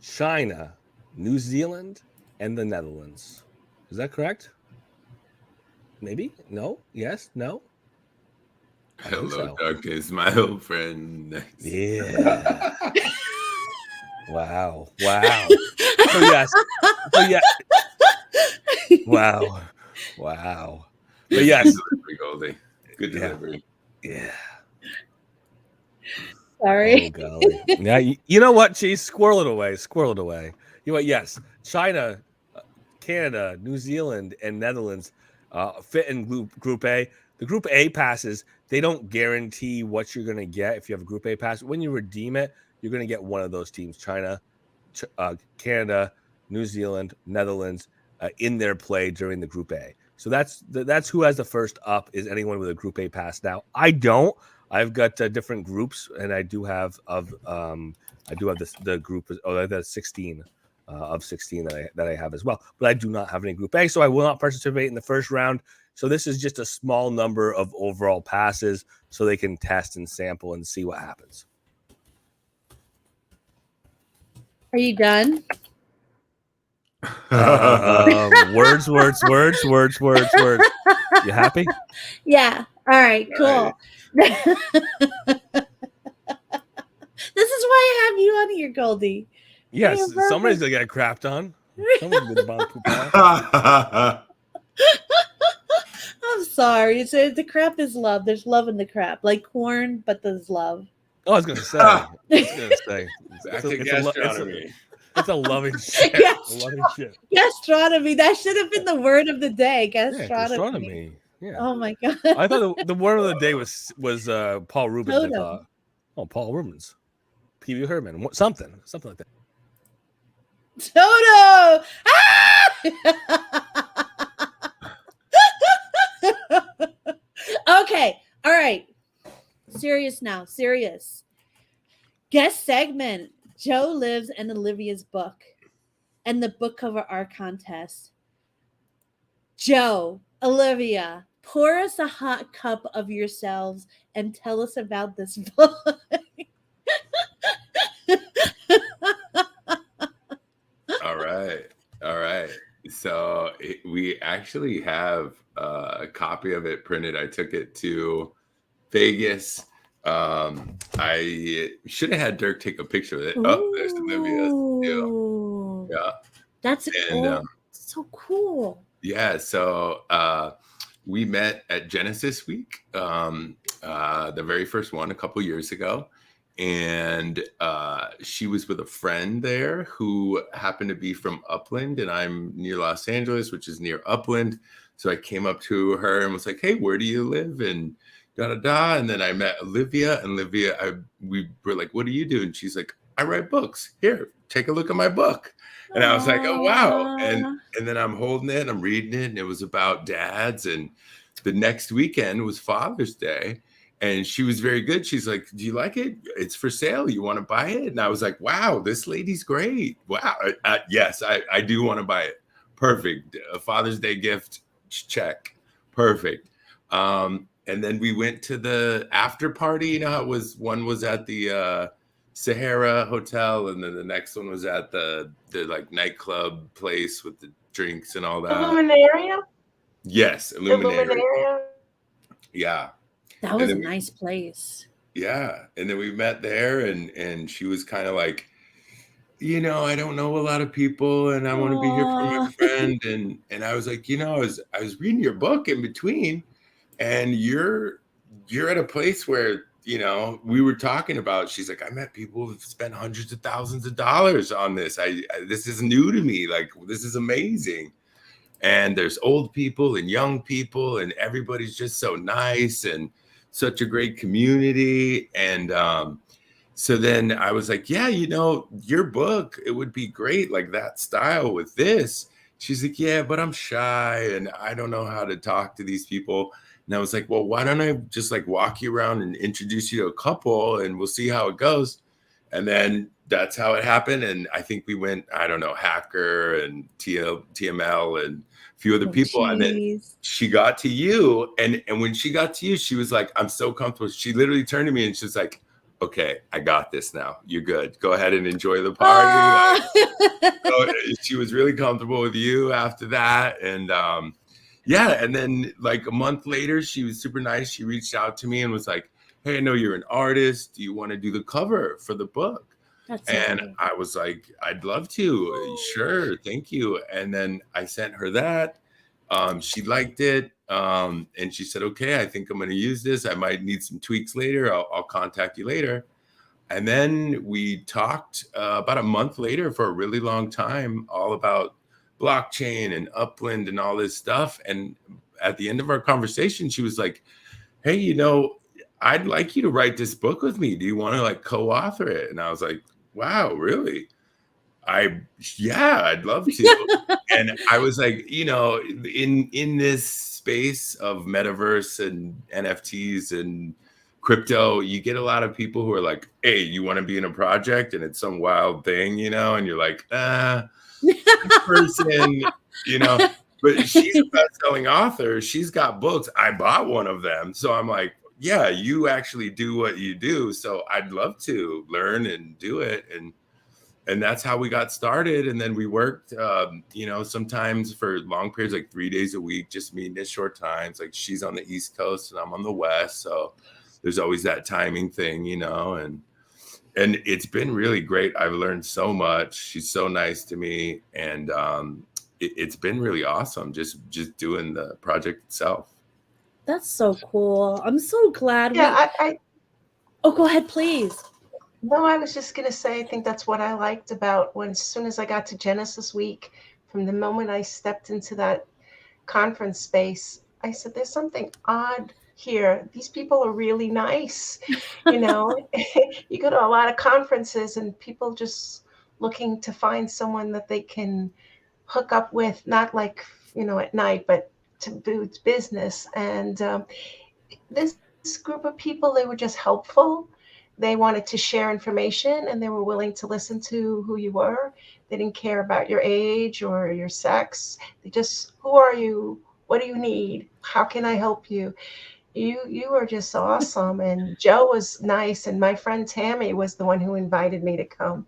China, New Zealand, and the Netherlands. Is that correct? Maybe? No? Yes? No? Hello, darkness, my old friend. Yeah. Wow. So yes. Wow. But yes. Good delivery. Yeah. Sorry. Oh, golly. Yeah, you know what, Cheese? Squirrel it away. You know what? Yes. China, Canada, New Zealand, and Netherlands fit in Group A. The Group A passes, they don't guarantee what you're going to get if you have a Group A pass. When you redeem it, you're going to get one of those teams, China, Canada, New Zealand, Netherlands, in their play during the Group A. So that's who has the first up, is anyone with a Group A pass. Now, I don't. I've got different groups, and I do have the group the 16 of 16 that I have as well. But I do not have any Group A, so I will not participate in the first round. So this is just a small number of overall passes, so they can test and sample and see what happens. Are you done? Words. You happy? Yeah. All right, cool. This is why I have you on here, Goldie. Yes, somebody's gonna get crapped on. Somebody's gonna bomb poop out. I'm sorry. The crap is love. There's love in the crap, like corn, but there's love. Oh, I was gonna say. It's a loving shit. Gastronomy. That should have been the word of the day. Gastronomy. Yeah. Oh my god. I thought the word of the day was Paul Rubens. Totem. I thought. Oh, Paul Rubens. Pee-wee Herman. Something like that. Toto. Ah! Okay. All right. Serious now. Serious. Guest segment. Joelives and Olivia's book and the book cover art contest. Joe, Olivia, pour us a hot cup of yourselves and tell us about this book. All right. All right. So we actually have a copy of it printed. I took it to Vegas. I should have had Dirk take a picture of it. Oh, there's Olivia. Ooh. Yeah. That's And so cool. yeah, so we met at Genesis Week, the very first one a couple years ago. And she was with a friend there who happened to be from Upland, and I'm near Los Angeles, which is near Upland. So I came up to her and was like, "Hey, where do you live?" And da da da. And then I met Olivia, and we were like, "What do you do?" And she's like, "I write books. Here, take a look at my book." And I was like, "Oh wow!" And then I'm holding it, I'm reading it, and it was about dads. And the next weekend was Father's Day. And she was very good. She's like, "Do you like it? It's for sale. You want to buy it?" And I was like, "Wow, this lady's great. Wow. Yes, I do want to buy it. Perfect. A Father's Day gift. Check. Perfect." And then we went to the after party. You know how it was? One was at the Sahara Hotel, and then the next one was at the like nightclub place with the drinks and all that. Illuminaria? Yes, Illuminaria. Yeah. That was a nice place. Yeah. And then we met there, and she was kind of like, "I don't know a lot of people, and I want to be here for my friend." And I was like, I was reading your book in between, and you're at a place where, we were talking about, she's like, "I met people who've spent hundreds of thousands of dollars on this. This is new to me. Like, this is amazing. And there's old people and young people, and everybody's just so nice and such a great community." And so then I was like, "Yeah, your book, it would be great, like that style with this." She's like, "Yeah, but I'm shy and I don't know how to talk to these people." And I was like, "Well, why don't I just like walk you around and introduce you to a couple, and we'll see how it goes." And then that's how it happened. And I think we went, I don't know, Hacker and TML and a few other people. And then she got to you. And when she got to you, she was like, "I'm so comfortable." She literally turned to me and she's like, "Okay, I got this now. You're good. Go ahead and enjoy the party." So she was really comfortable with you after that. And yeah. And then like a month later, she was super nice. She reached out to me and was like, "Hey, I know you're an artist. Do you want to do the cover for the book?" And I was like, "I'd love to. Sure. Thank you." And then I sent her that. She liked it. And she said, "Okay, I think I'm going to use this. I might need some tweaks later. I'll contact you later." And then we talked about a month later for a really long time, all about blockchain and Upland and all this stuff. And at the end of our conversation, she was like, "Hey, I'd like you to write this book with me. Do you want to like co-author it?" And I was like, "Wow, really? Yeah, I'd love to." And I was like, in this space of metaverse and NFTs and crypto, you get a lot of people who are like, "Hey, you want to be in a project?" And it's some wild thing, and you're like, this person, but she's a best-selling author. She's got books. I bought one of them. So I'm like, "Yeah, you actually do what you do. So I'd love to learn and do it." And that's how we got started. And then we worked, sometimes for long periods, like 3 days a week, just meeting at short times. Like she's on the East Coast and I'm on the West. So there's always that timing thing, and it's been really great. I've learned so much. She's so nice to me. And it's been really awesome just doing the project itself. That's so cool. I'm so glad. Yeah, Oh, go ahead, please. No, I was just going to say, I think that's what I liked about as soon as I got to Genesis Week, from the moment I stepped into that conference space, I said, "There's something odd here. These people are really nice." You go to a lot of conferences and people just looking to find someone that they can hook up with, not like, at night, but to do business. And this group of people, they were just helpful. They wanted to share information and they were willing to listen to who you were. They didn't care about your age or your sex. They just, who are you? What do you need? How can I help you? You were just awesome. And Joe was nice. And my friend Tammy was the one who invited me to come.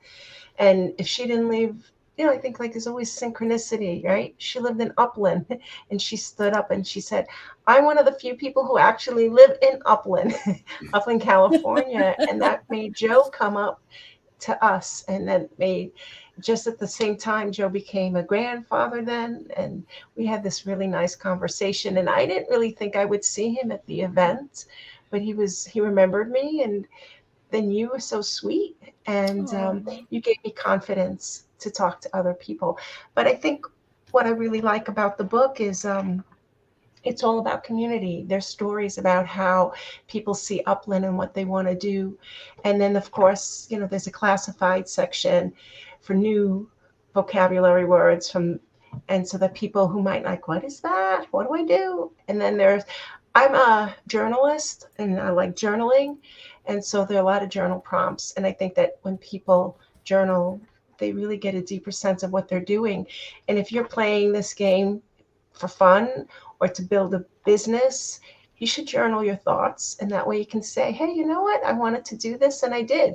And if she didn't leave, I think like there's always synchronicity, right? She lived in Upland and she stood up and she said, I'm one of the few people who actually live in Upland, Upland, California. And that made Joe come up to us. And then made, just at the same time, Joe became a grandfather then. And we had this really nice conversation. And I didn't really think I would see him at the event, but he remembered me. And then you were so sweet, and you gave me confidence to talk to other people. But I think what I really like about the book is it's all about community. There's stories about how people see Upland and what they want to do. And then, of course, there's a classified section for new vocabulary words and so that people who might like, what is that? What do I do? And then I'm a journalist and I like journaling. And so there are a lot of journal prompts. And I think that when people journal, they really get a deeper sense of what they're doing. And if you're playing this game for fun or to build a business, you should journal your thoughts. And that way you can say, hey, you know what? I wanted to do this and I did.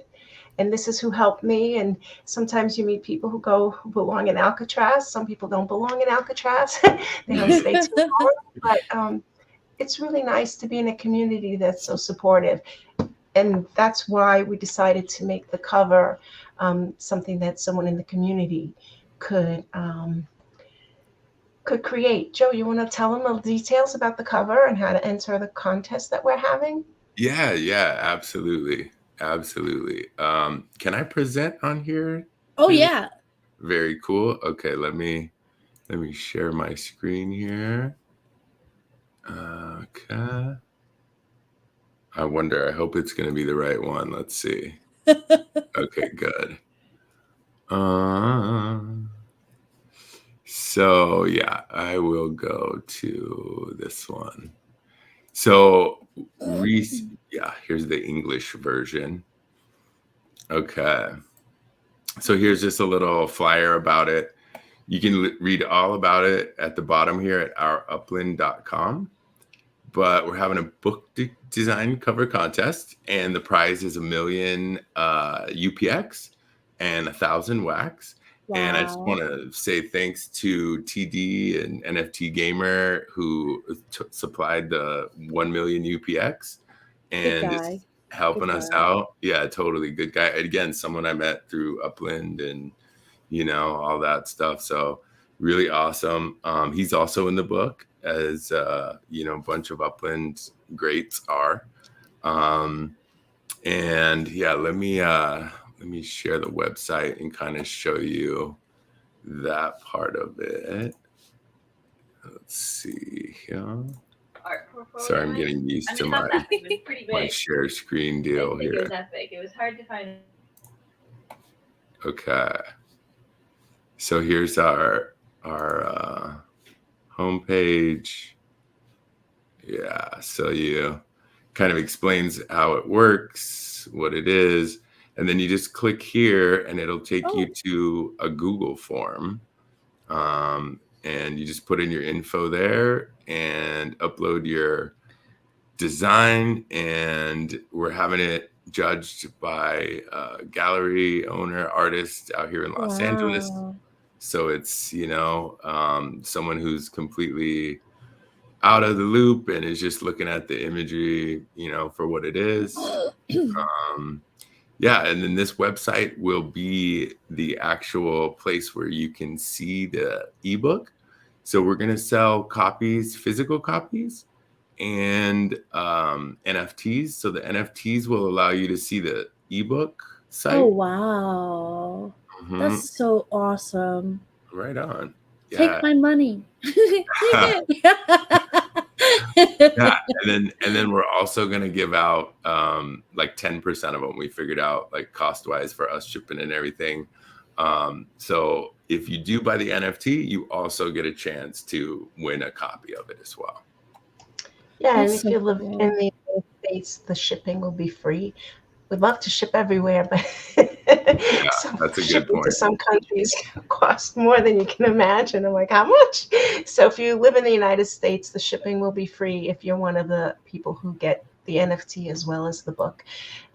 And this is who helped me. And sometimes you meet people who belong in Alcatraz. Some people don't belong in Alcatraz. They don't stay too long. But it's really nice to be in a community that's so supportive. And that's why we decided to make the cover something that someone in the community could create. Joe, you want to tell them the details about the cover and how to enter the contest that we're having? Yeah, absolutely. Can I present on here? Oh yeah. Very cool. Okay, let me share my screen here. Okay. I hope it's going to be the right one. Let's see. Okay, good. So yeah, I will go to this one. So here's the English version. Okay. So here's just a little flyer about it. You can read all about it at the bottom here at ourupland.com. But we're having a book design cover contest, and the prize is 1 million UPX and 1,000 wax. Wow. And I just want to say thanks to TD and NFT Gamer who supplied the 1 million UPX and is helping us out. Yeah, totally good guy. Again, someone I met through Upland and all that stuff. So really awesome. He's also in the book, as a bunch of Upland greats are. And yeah, let me share the website and kind of show you that part of it. Let's see here. Sorry, I'm getting used to my share screen deal here. It was that big. It was hard to find. Okay. So here's our homepage. Yeah, so you kind of explains how it works, what it is, and then you just click here and it'll take you to a Google form. And you just put in your info there and upload your design, and we're having it judged by a gallery owner, artist out here in Los Angeles. So it's, someone who's completely out of the loop and is just looking at the imagery, for what it is. And then this website will be the actual place where you can see the ebook. So we're going to sell copies, physical copies, and NFTs. So the NFTs will allow you to see the ebook site. Oh, wow. Mm-hmm. That's so awesome. Right on. Yeah. Take my money. Yeah, and then we're also gonna give out like 10% of them. We figured out like cost wise for us shipping and everything. So if you do buy the NFT, you also get a chance to win a copy of it as well. Yeah, and if you live in the States, the shipping will be free. We'd love to ship everywhere, but That's a good shipping to point. some countries cost more than you can imagine. I'm like, how much? So if you live in the United States, the shipping will be free if you're one of the people who get the NFT as well as the book.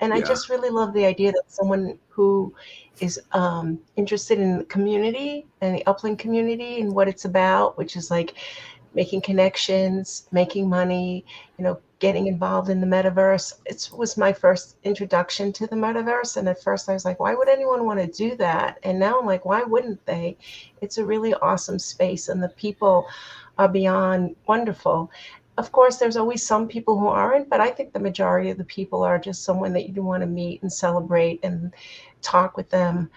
And I Yeah. just really love the idea that someone who is interested in the community and the Upland community and what it's about, which is like making connections, making money, getting involved in the metaverse. It was my first introduction to the metaverse. And at first I was like, why would anyone want to do that? And now I'm like, why wouldn't they? It's a really awesome space and the people are beyond wonderful. Of course, there's always some people who aren't, but I think the majority of the people are just someone that you want to meet and celebrate and talk with them.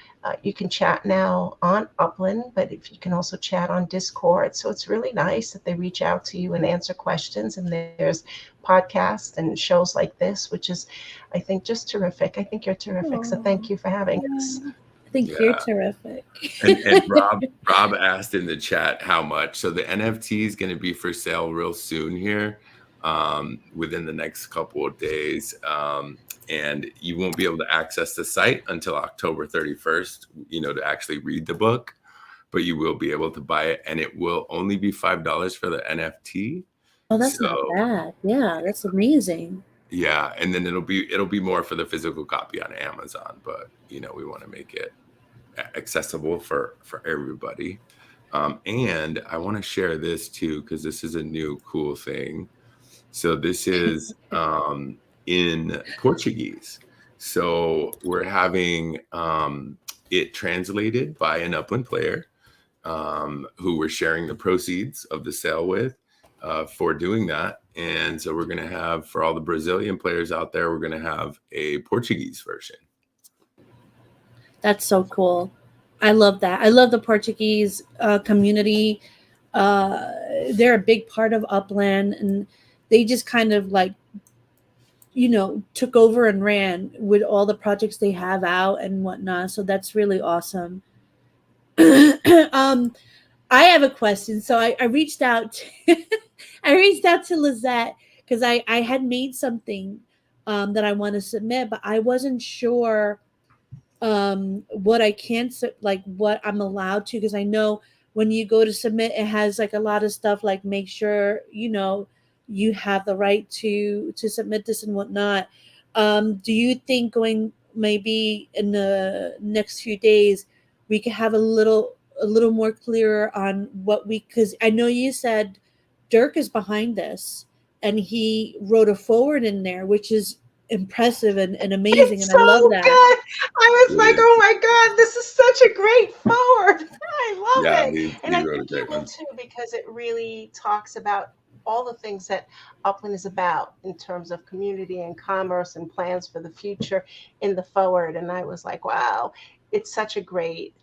You can chat now on Upland, but if you can also chat on Discord. So it's really nice that they reach out to you and answer questions. And there's podcasts and shows like this, which is, I think, just terrific. I think you're terrific. So thank you for having us. I think you're terrific. And Rob asked in the chat how much. So the NFT is going to be for sale real soon here, within the next couple of days. And you won't be able to access the site until October 31st, to actually read the book, but you will be able to buy it, and it will only be $5 for the NFT. Oh, that's not bad. Yeah, that's amazing. Yeah, and then it'll be more for the physical copy on Amazon, but we want to make it accessible for everybody. And I want to share this too, because this is a new cool thing. So this is in Portuguese. So we're having it translated by an Upland player who we're sharing the proceeds of the sale with for doing that. And so we're going to have, for all the Brazilian players out there, we're going to have a Portuguese version. That's so cool. I love that. I love the Portuguese community. They're a big part of Upland, and they just kind of took over and ran with all the projects they have out and whatnot. So that's really awesome. I have a question. So I reached out to Lizette because I had made something that I want to submit, but I wasn't sure what I can what I'm allowed to, because I know when you go to submit, it has a lot of stuff like make sure you have the right to submit this and whatnot. Do you think going maybe in the next few days we could have a little more clearer on what because I know you said Dirk is behind this and he wrote a forward in there, which is impressive and amazing, and so I love that. Good. I was like, oh my God, this is such a great forward. I love it. And I think you will too, because it really talks about all the things that Upland is about in terms of community and commerce and plans for the future in the forward. And I was like, wow, it's such a great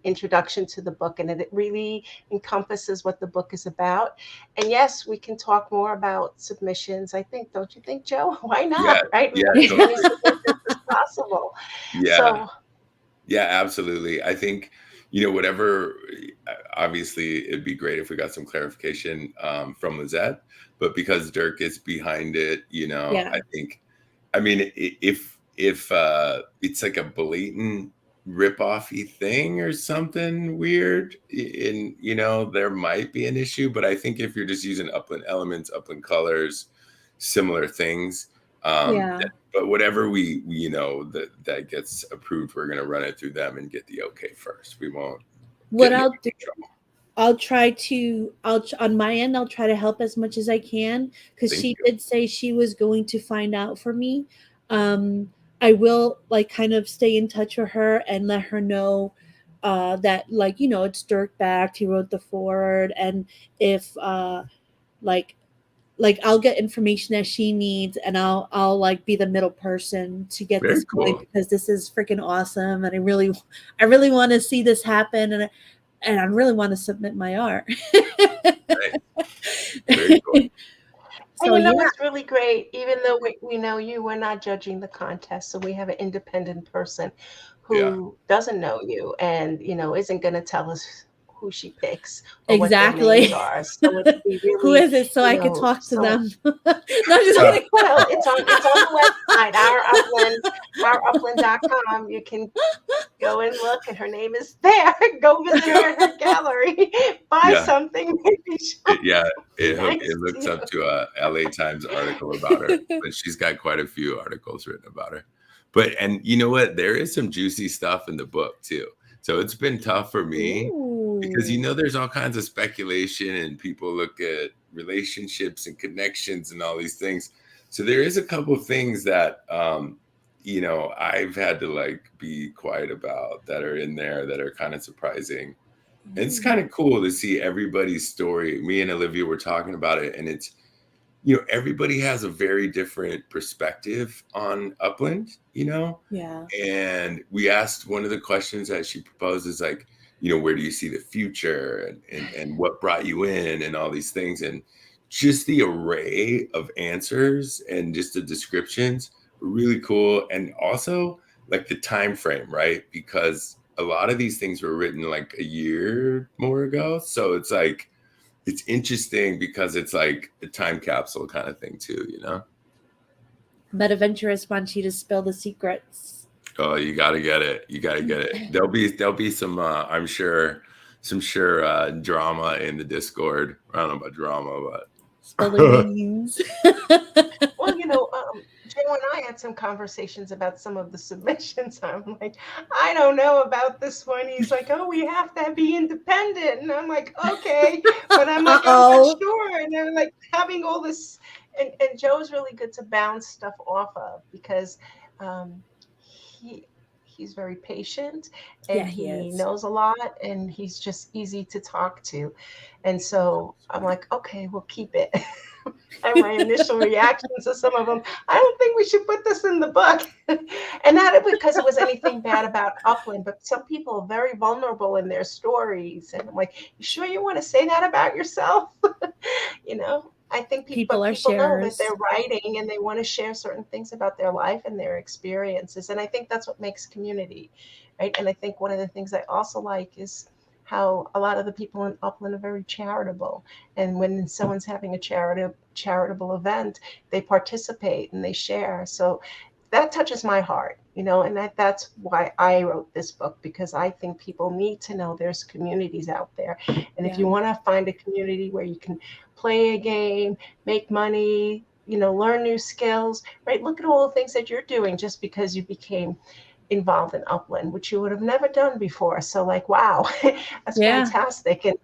introduction to the book, and it really encompasses what the book is about. And yes, we can talk more about submissions. I think, don't you think, Joe? Why not? Right? We want as many submissions as possible. Yeah. So, yeah, absolutely. I think, whatever, obviously it'd be great if we got some clarification from Lizette, but because Dirk is behind it, I think, if it's like a blatant rip-offy thing or something weird, there might be an issue. But I think if you're just using Upland elements, Upland colors, similar things, but whatever we that gets approved, we're going to run it through them and get the okay first. We won't. What I'll do, I'll try on my end, I'll try to help as much as I can, because she did say she was going to find out for me. I will kind of stay in touch with her and let her know that it's Dirk backed. He wrote the forward, and if I'll get information that she needs, and I'll be the middle person to get this going, because this is freaking awesome, and I really want to see this happen, and I really want to submit my art. Very cool. So, it's really great. Even though we know you, we're not judging the contest. So we have an independent person who doesn't know you and, isn't going to tell us who she picks or what their Exactly. names are. So it'd be really, Who is it? So I could talk to them. No, I'm just kidding. Well, it's on the website, ouropland.com. You can go and look, and her name is there. Go visit her gallery, buy something, maybe. It looks up to a LA Times article about her, but she's got quite a few articles written about her. But, and you know what? There is some juicy stuff in the book too. So it's been tough for me because, there's all kinds of speculation and people look at relationships and connections and all these things. So there is a couple of things that, I've had to be quiet about that are in there that are kind of surprising. And it's kind of cool to see everybody's story. Me and Olivia were talking about it, and it's, everybody has a very different perspective on Upland, Yeah. And we asked, one of the questions that she proposed is where do you see the future and what brought you in and all these things. And just the array of answers and just the descriptions were really cool. And also the time frame, right? Because a lot of these things were written a year more ago. So it's it's interesting because it's a time capsule kind of thing too, Metaventurous wants you to spill the secrets. Oh, you gotta get it. You gotta get it. There'll be some I'm sure drama in the Discord. I don't know about drama, but spill the beans. Well, Joe and I had some conversations about some of the submissions. I'm like, I don't know about this one. He's like, oh, we have to be independent. And I'm like, okay. But I'm like, I'm not sure. And they're having all this. And Joe's really good to bounce stuff off of because he's very patient and he knows a lot and he's just easy to talk to. And so I'm like, okay, we'll keep it. And my initial reactions to some of them, I don't think we should put this in the book. And not because it was anything bad about Upland, but some people are very vulnerable in their stories. And I'm like, you sure you want to say that about yourself? I think people know that they're writing and they want to share certain things about their life and their experiences. And I think that's what makes community, right? And I think one of the things I also like is how a lot of the people in Upland are very charitable. And when someone's having a charitable event, they participate and they share. So that touches my heart, and that's why I wrote this book, because I think people need to know there's communities out there. And if you want to find a community where you can play a game, make money, learn new skills, right? Look at all the things that you're doing just because you became involved in Upland, which you would have never done before. So wow, that's fantastic. And,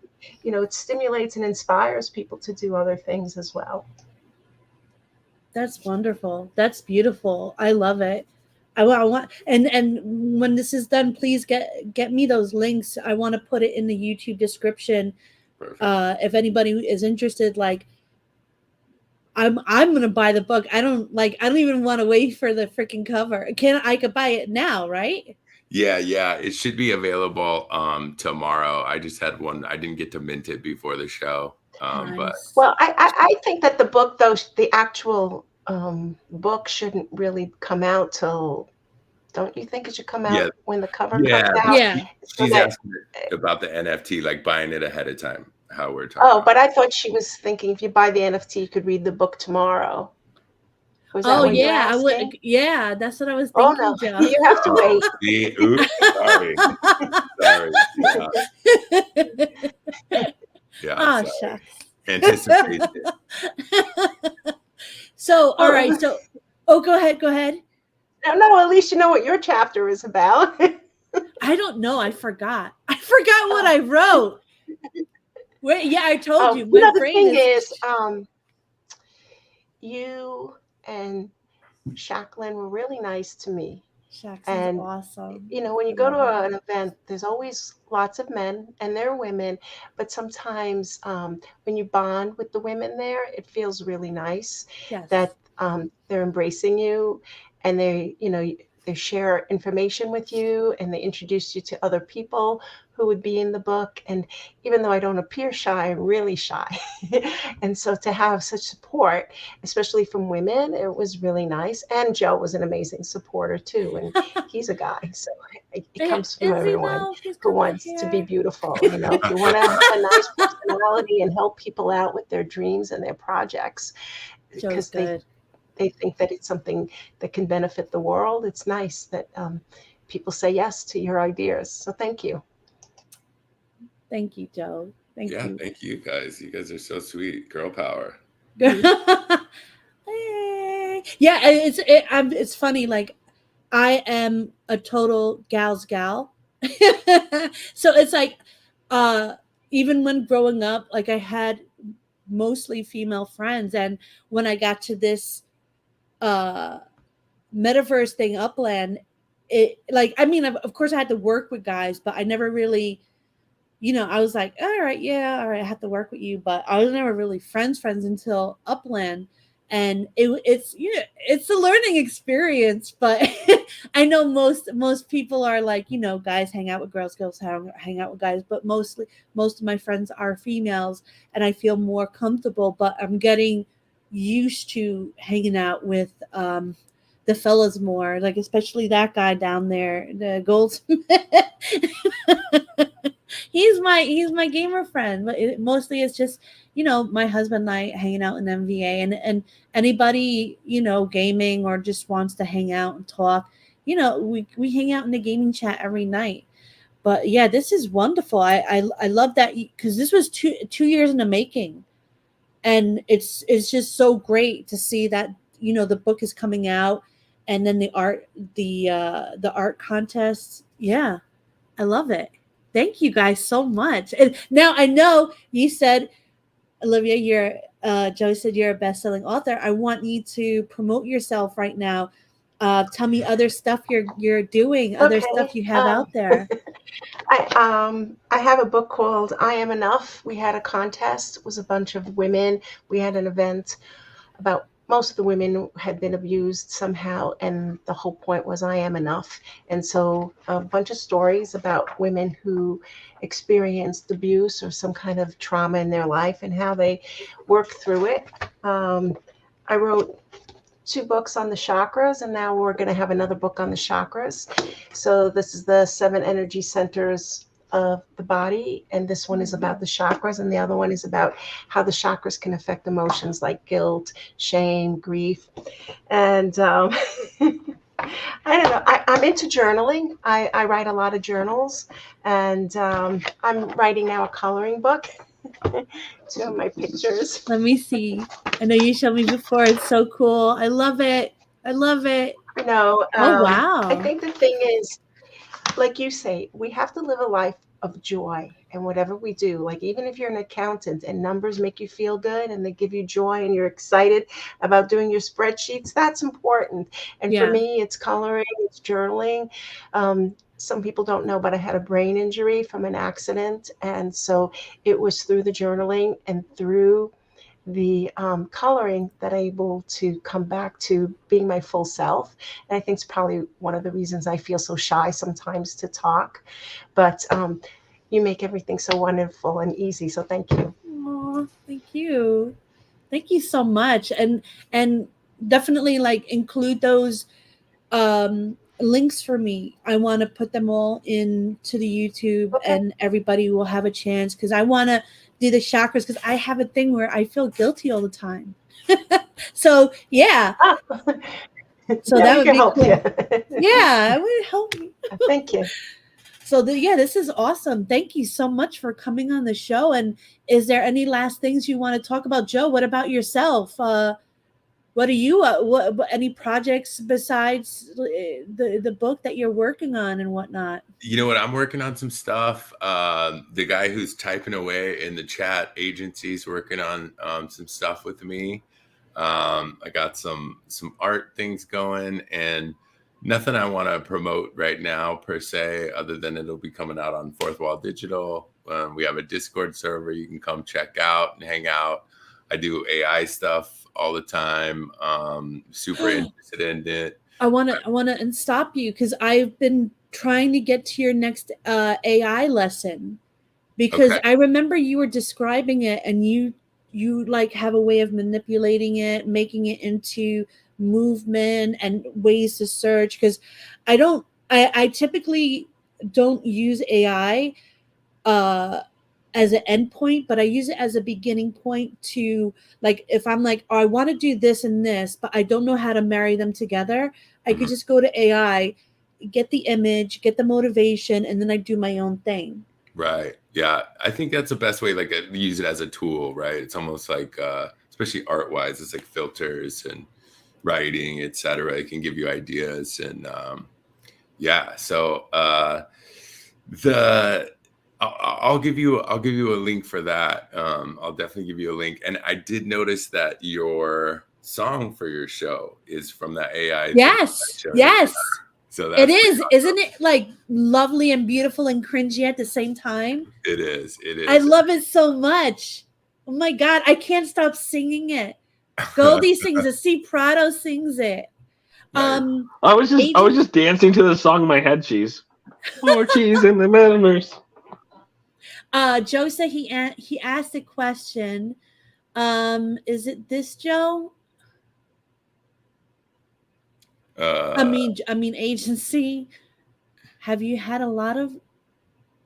it stimulates and inspires people to do other things as well. That's wonderful. That's beautiful. I love it. I want and when this is done, please get me those links. I want to put it in the YouTube description. If anybody is interested, I'm gonna buy the book. I don't even want to wait for the freaking cover. I could buy it now, right? Yeah. It should be available tomorrow. I just had one. I didn't get to mint it before the show. But I think that the book, though, the actual book shouldn't really come out till. Don't you think it should come out when the cover comes out? Yeah. She's asking about the NFT, buying it ahead of time. How we're talking. Oh, but I thought she was thinking if you buy the NFT, you could read the book tomorrow. Oh yeah, I would. Yeah, that's what I was thinking. Oh no, Joe. You have to wait. Oops, sorry. Yeah. Oh sorry. shucks. Anticipation. So all right. So go ahead. No, at least you know what your chapter is about. I don't know. I forgot what I wrote. Wait, yeah, I told you. The thing is, you and Jacqueline were really nice to me. Jacqueline's awesome. When you go to an event, there's always lots of men and there are women, but sometimes when you bond with the women there, it feels really nice that they're embracing you and they, they share information with you, and they introduce you to other people who would be in the book. And even though I don't appear shy, I'm really shy. And so to have such support, especially from women, it was really nice. And Joe was an amazing supporter too. And he's a guy. So it comes from Is he everyone now? He's who coming wants to be here. beautiful. You know, if you want to have a nice personality and help people out with their dreams and their projects, Joe's because good. they think that it's something that can benefit the world. It's nice that people say yes to your ideas. So thank you. Thank you, Joe. Thank Yeah, you. thank you guys. You guys are so sweet. Girl power. Hey. Yeah, it's funny. Like, I am a total gal's gal. So it's like, even when growing up, like I had mostly female friends, and when I got to this metaverse thing, Upland, it, like, I mean, of course I had to work with guys, but I never really, I was like, all right, yeah, all right, I have to work with you, but I was never really friends until Upland. And it's a learning experience, but I know most people are like, guys hang out with girls hang out with guys, but most of my friends are females, and I feel more comfortable, but I'm getting used to hanging out with the fellas more, like especially that guy down there, the Goldsmith. He's my gamer friend, but mostly it's just my husband and I hanging out in MVA, and anybody gaming or just wants to hang out and talk. We hang out in the gaming chat every night. But yeah, this is wonderful. I love that, because this was 2 years in the making, and it's just so great to see that the book is coming out, and then the art contest. Yeah, I love it. Thank you guys so much. And now I know you said, Olivia, Joey said you're a best-selling author. I want you to promote yourself right now. Tell me other stuff you're doing, other stuff you have out there. I have a book called I Am Enough. We had a contest. It was a bunch of women. We had an event about most of the women had been abused somehow, and the whole point was I am enough. And so a bunch of stories about women who experienced abuse or some kind of trauma in their life and how they work through it. I wrote 2 books on the chakras, and now we're going to have another book on the chakras. So this is the 7 energy centers of the body, and this one is about the chakras, and the other one is about how the chakras can affect emotions like guilt, shame, grief. And I don't know, I'm into journaling. I write a lot of journals, and I'm writing now a coloring book. 2 of my pictures. Let me see. I know you showed me before. It's so cool. I love it. No, Oh, wow. I think the thing is, like you say, we have to live a life of joy in whatever we do. Like, even if you're an accountant and numbers make you feel good and they give you joy and you're excited about doing your spreadsheets, that's important. And Yeah. for me, it's coloring, it's journaling. Some people don't know, but I had a brain injury from an accident. And so it was through the journaling and through the coloring that I'm able to come back to being my full self. And I think it's probably one of the reasons I feel so shy sometimes to talk. But you make everything so wonderful and easy. So thank you. Oh, thank you. Thank you so much. And definitely, like, include those links for me. I want to put them all into the YouTube, Okay. and everybody will have a chance, because I want to do the chakras, because I have a thing where I feel guilty all the time. So yeah. So yeah, that would be help cool. you. Yeah, it would help me. Thank you. So this is awesome. Thank you so much for coming on the show. And is there any last things you want to talk about, Joe? What about yourself? What are you? What any projects besides the book that you're working on and whatnot? You know what? I'm working on some stuff. The guy who's typing away in the chat agency's working on some stuff with me. I got some art things going, and nothing I want to promote right now per se, other than it'll be coming out on Fourth Wall Digital. We have a Discord server you can come check out and hang out. I do AI stuff all the time. Super interested in it. I want to stop you because I've been trying to get to your next AI lesson, because Okay. I remember you were describing it, and you like have a way of manipulating it, making it into movement and ways to search. Because I typically don't use AI uh as an endpoint, but I use it as a beginning point to, like, if I'm like, oh, I want to do this and this, but I don't know how to marry them together, I could Mhm. just go to AI, get the image, get the motivation, and then I do my own thing. Right. Yeah. I think that's the best way, like use it as a tool, right? It's almost like, especially art wise, it's like filters and writing, etc. It can give you ideas. And yeah. So the, I'll give you a link for that. I'll definitely give you a link. And I did notice that your song for your show is from that AI thing I Yes, showed you. yes, So it that's is. Isn't it like lovely and beautiful and cringy at the same time? it is. It I is. love it so much. Oh my God, I can't stop singing it. Goldie sings it. C. Prado sings it. Nice. I was Agent, just dancing to the song in my head. Cheese, more cheese in the metaverse. Joe said he asked a question. Is it this Joe? Uh, I mean agency. Have you had a lot of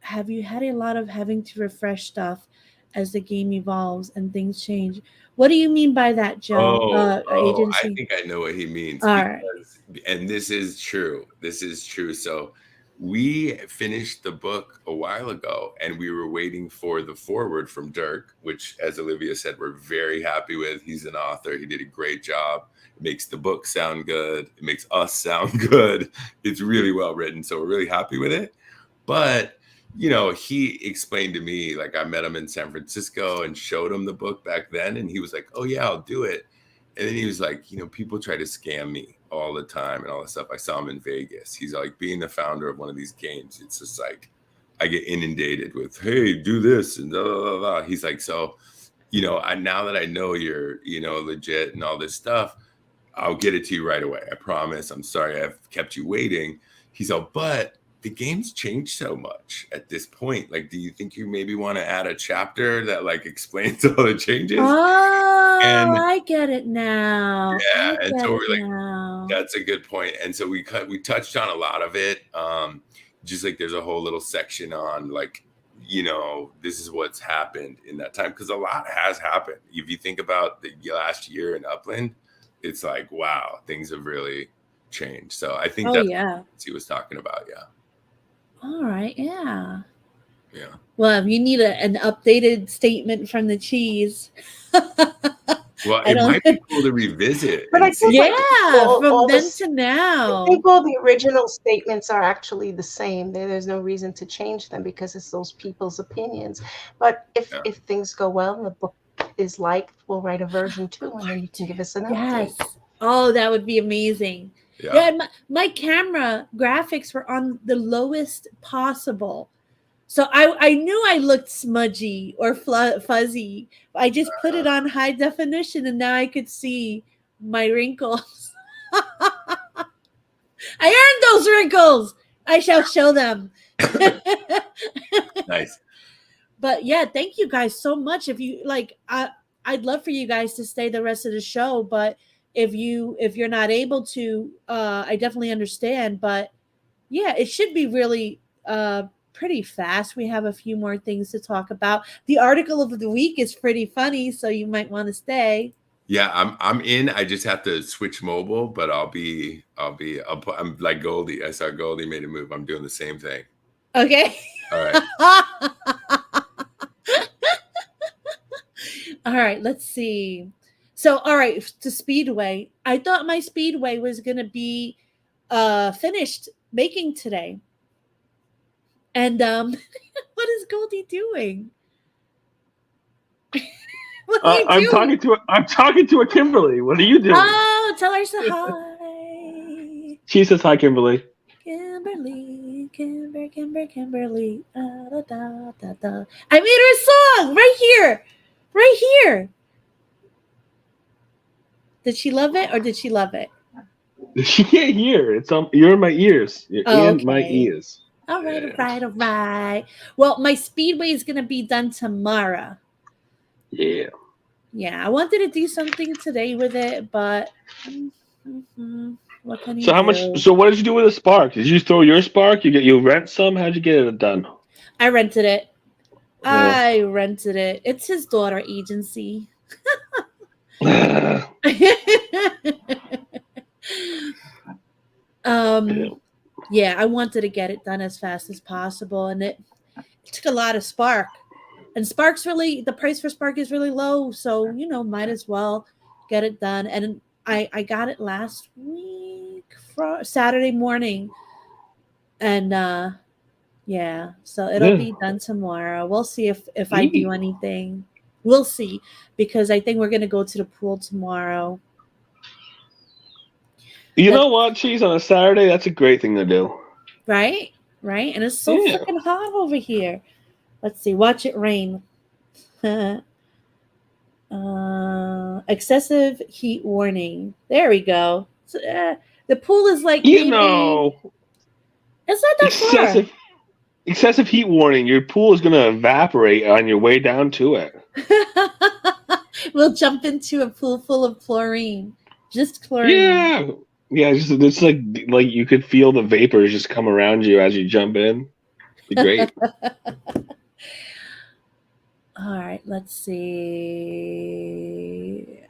having to refresh stuff as the game evolves and things change? What do you mean by that, Joe? I Agency. think I know what he means All right. because, and this is true. This is true. So we finished the book a while ago and we were waiting for the foreword from Dirk, which, as Olivia said, we're very happy with. He's an author. He did a great job. It makes the book sound good. It makes us sound good. It's really well written. So we're really happy with it. But he explained to me, like, I met him in San Francisco and showed him the book back then. And he was like, oh, yeah, I'll do it. And then he was like, people try to scam me all the time and all this stuff. I saw him in Vegas. He's like, being the founder of one of these games, it's just like, I get inundated with, hey, do this and blah, blah, blah, blah. He's like, so, now that I know you're, legit and all this stuff, I'll get it to you right away. I promise. I'm sorry I've kept you waiting. He's all, but the game's changed so much at this point. Like, do you think you maybe want to add a chapter that like explains all the changes? Oh, And I get it now. yeah, I and get so it we're like, now. that's a good point. And so we touched on a lot of it. Just like there's a whole little section on like, this is what's happened in that time, because a lot has happened. If you think about the last year in Upland, it's like, wow, things have really changed. So I think Oh that's yeah. what he was talking about. Yeah. All right. Yeah. Yeah. Well, if you need an updated statement from the cheese. Well, I it don't. might be cool to revisit But I and see. think like Yeah, from all then this, to I now. think all the original statements are actually the same. There's no reason to change them because it's those people's opinions. But Yeah. if things go well and the book is liked, we'll write a version 2 and then you can give us an Yes. update. Oh, that would be amazing. Yeah. Yeah, and my camera graphics were on the lowest possible. So I knew I looked smudgy or fuzzy. I just put it on high definition and now I could see my wrinkles. I earned those wrinkles. I shall show them. Nice. But yeah, thank you guys so much. If you like, I'd love for you guys to stay the rest of the show, but if you're not able to, I definitely understand. But yeah, it should be really pretty fast. We have a few more things to talk about. The article of the week is pretty funny, so you might want to stay. Yeah, I'm in. I just have to switch mobile, but I'm like Goldie. I saw Goldie made a move. I'm doing the same thing. Okay. All right. All right, let's see. So, all right, to Speedway. I thought my Speedway was going to be finished making today. And what is Goldie doing? What are you doing? I'm talking to a Kimberly. What are you doing? Oh, tell her to hi. She says hi, Kimberly. Kimberly. Da, da, da, da. I made her a song right here. Right here. Did she love it or did she love it? She can't hear. You're in my ears. You're in my Okay. ears. All right, Yeah. all right, all right. Well, my speedway is gonna be done tomorrow. Yeah. Yeah, I wanted to do something today with it, but what can you So how much? do? So what did you do with the spark? Did you throw your spark? You rent some? How'd you get it done? I rented it. Yeah. I rented it. It's his daughter agency. Yeah. Yeah, I wanted to get it done as fast as possible, and it took a lot of spark. And spark's really the price for spark is really low, so might as well get it done. And I got it last week for Saturday morning, and yeah, so it'll Yeah. be done tomorrow. We'll see if I do Eee. anything. We'll see, because I think we're gonna go to the pool tomorrow. You That know what? Cheese on a Saturday. That's a great thing to do. right, right, and it's so Yeah. freaking hot over here. Let's see. Watch it rain. Excessive heat warning. There we go. So, the pool is like You maybe know, it's not that far. excessive heat warning. Your pool is gonna evaporate on your way down to it. We'll jump into a pool full of chlorine. Just chlorine. Yeah. Yeah. It's like you could feel the vapors just come around you as you jump in. Be great. All right, let's see.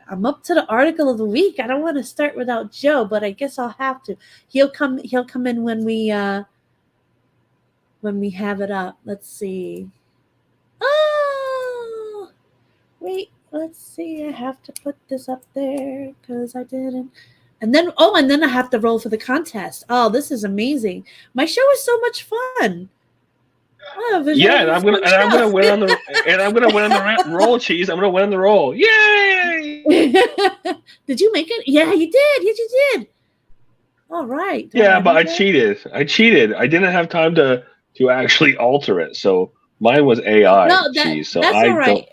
I'm up to the article of the week. I don't want to start without Joe, but I guess I'll have to. He'll come in when we have it up. Let's see. Oh, wait, let's see. I have to put this up there because I didn't. And then I have to roll for the contest. Oh, this is amazing. My show is so much fun. Oh, Yeah, and I'm gonna win on the roll, Cheese. I'm gonna win on the roll. Yay! Did you make it? Yeah, you did. Yes, you did. All right. Do Yeah, have but I anything? cheated. I didn't have time to actually alter it. So mine was AI, No, Cheese. So that's I all don't. right.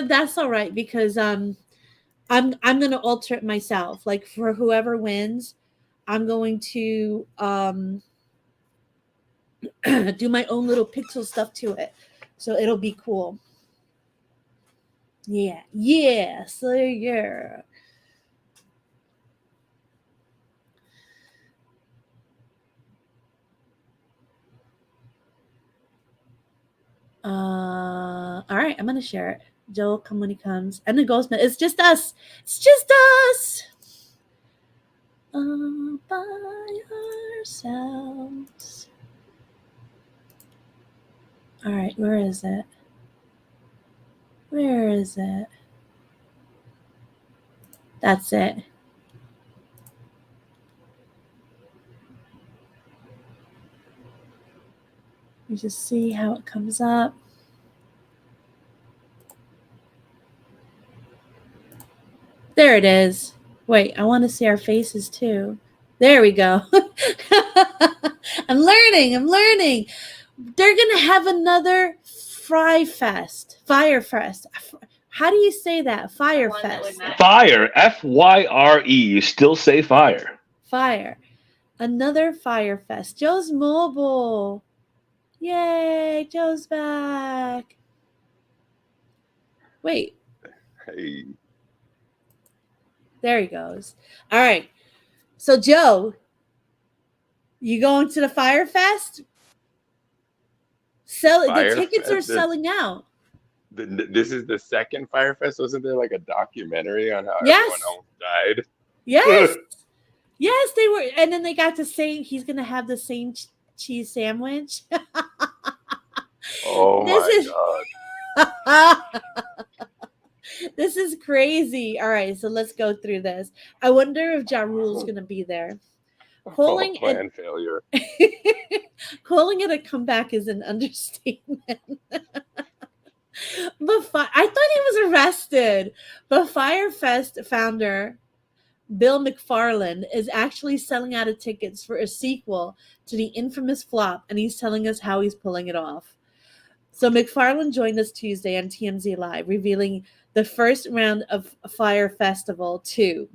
That's all right, because I'm gonna alter it myself. Like, for whoever wins, I'm going to do my own little pixel stuff to it, so it'll be cool. Yeah, yeah. So yeah. All right, I'm gonna share it. Joe, come when he comes, and the ghost. It's just us. It's just us. All by ourselves. All right, where is it? Where is it? That's it. You just see how it comes up. There it is. Wait, I want to see our faces too. There we go. I'm learning. They're going to have another Fire Fest. How do you say that? Fire Fest. Fire. FYRE. You still say fire. Fire. Another Fire Fest. Joe's mobile. Yay, Joe's back. Wait. Hey. There he goes. All right. So, Joe, you going to the Fire Fest? The tickets are selling out. This is the second Fire Fest. Wasn't there like a documentary on how Yes. everyone almost died? Yes. Yes, they were. And then they got to say he's going to have the same cheese sandwich. Oh my God. This is crazy. All right, so let's go through this. I wonder if Ja Rule's going to be there. Plan failure. Calling it a comeback is an understatement. But I thought he was arrested. But Firefest founder Bill McFarland is actually selling out of tickets for a sequel to the infamous flop, and he's telling us how he's pulling it off. So McFarland joined us Tuesday on TMZ Live, revealing the first round of Fire Festival 2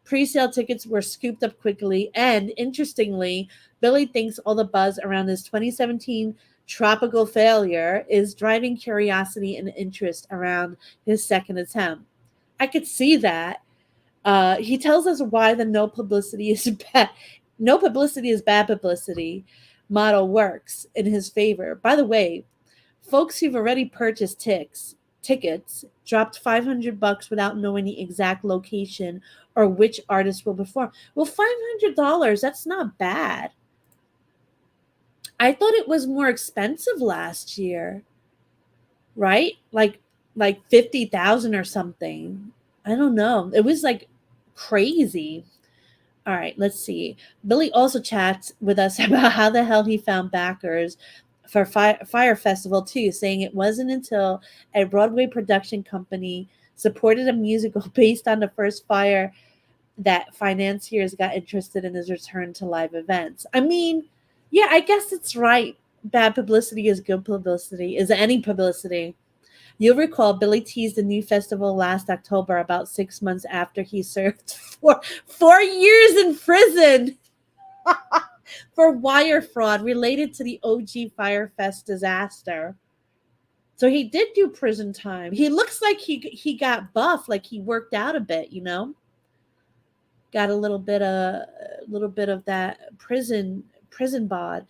Pre-sale tickets were scooped up quickly, and interestingly, Billy thinks all the buzz around his 2017 tropical failure is driving curiosity and interest around his second attempt. I could see that. He tells us why the no publicity is bad. No publicity is bad publicity model works in his favor. By the way, folks who've already purchased tickets dropped $500 without knowing the exact location or which artist will perform. Well, $500, that's not bad. I thought it was more expensive last year, right? Like 50,000 or something. I don't know. It was like crazy. All right, let's see. Billy also chats with us about how the hell he found backers for Fire Festival too, saying it wasn't until a Broadway production company supported a musical based on the first Fire that financiers got interested in his return to live events. I mean, yeah, I guess it's right. Bad publicity is good publicity, is any publicity. You'll recall Billy teased the new festival last October, about 6 months after he served 4 years in prison for wire fraud related to the OG Firefest disaster. So he did do prison time. He looks like he got buff, like he worked out a bit, you know. Got a little bit of that prison bod.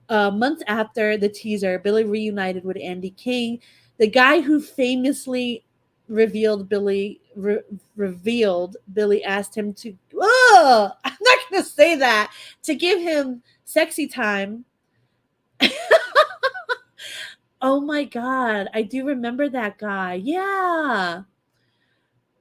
Months after the teaser, Billy reunited with Andy King, the guy who famously revealed Billy asked him to, I'm not going to say that, to give him sexy time. Oh my God. I do remember that guy. Yeah.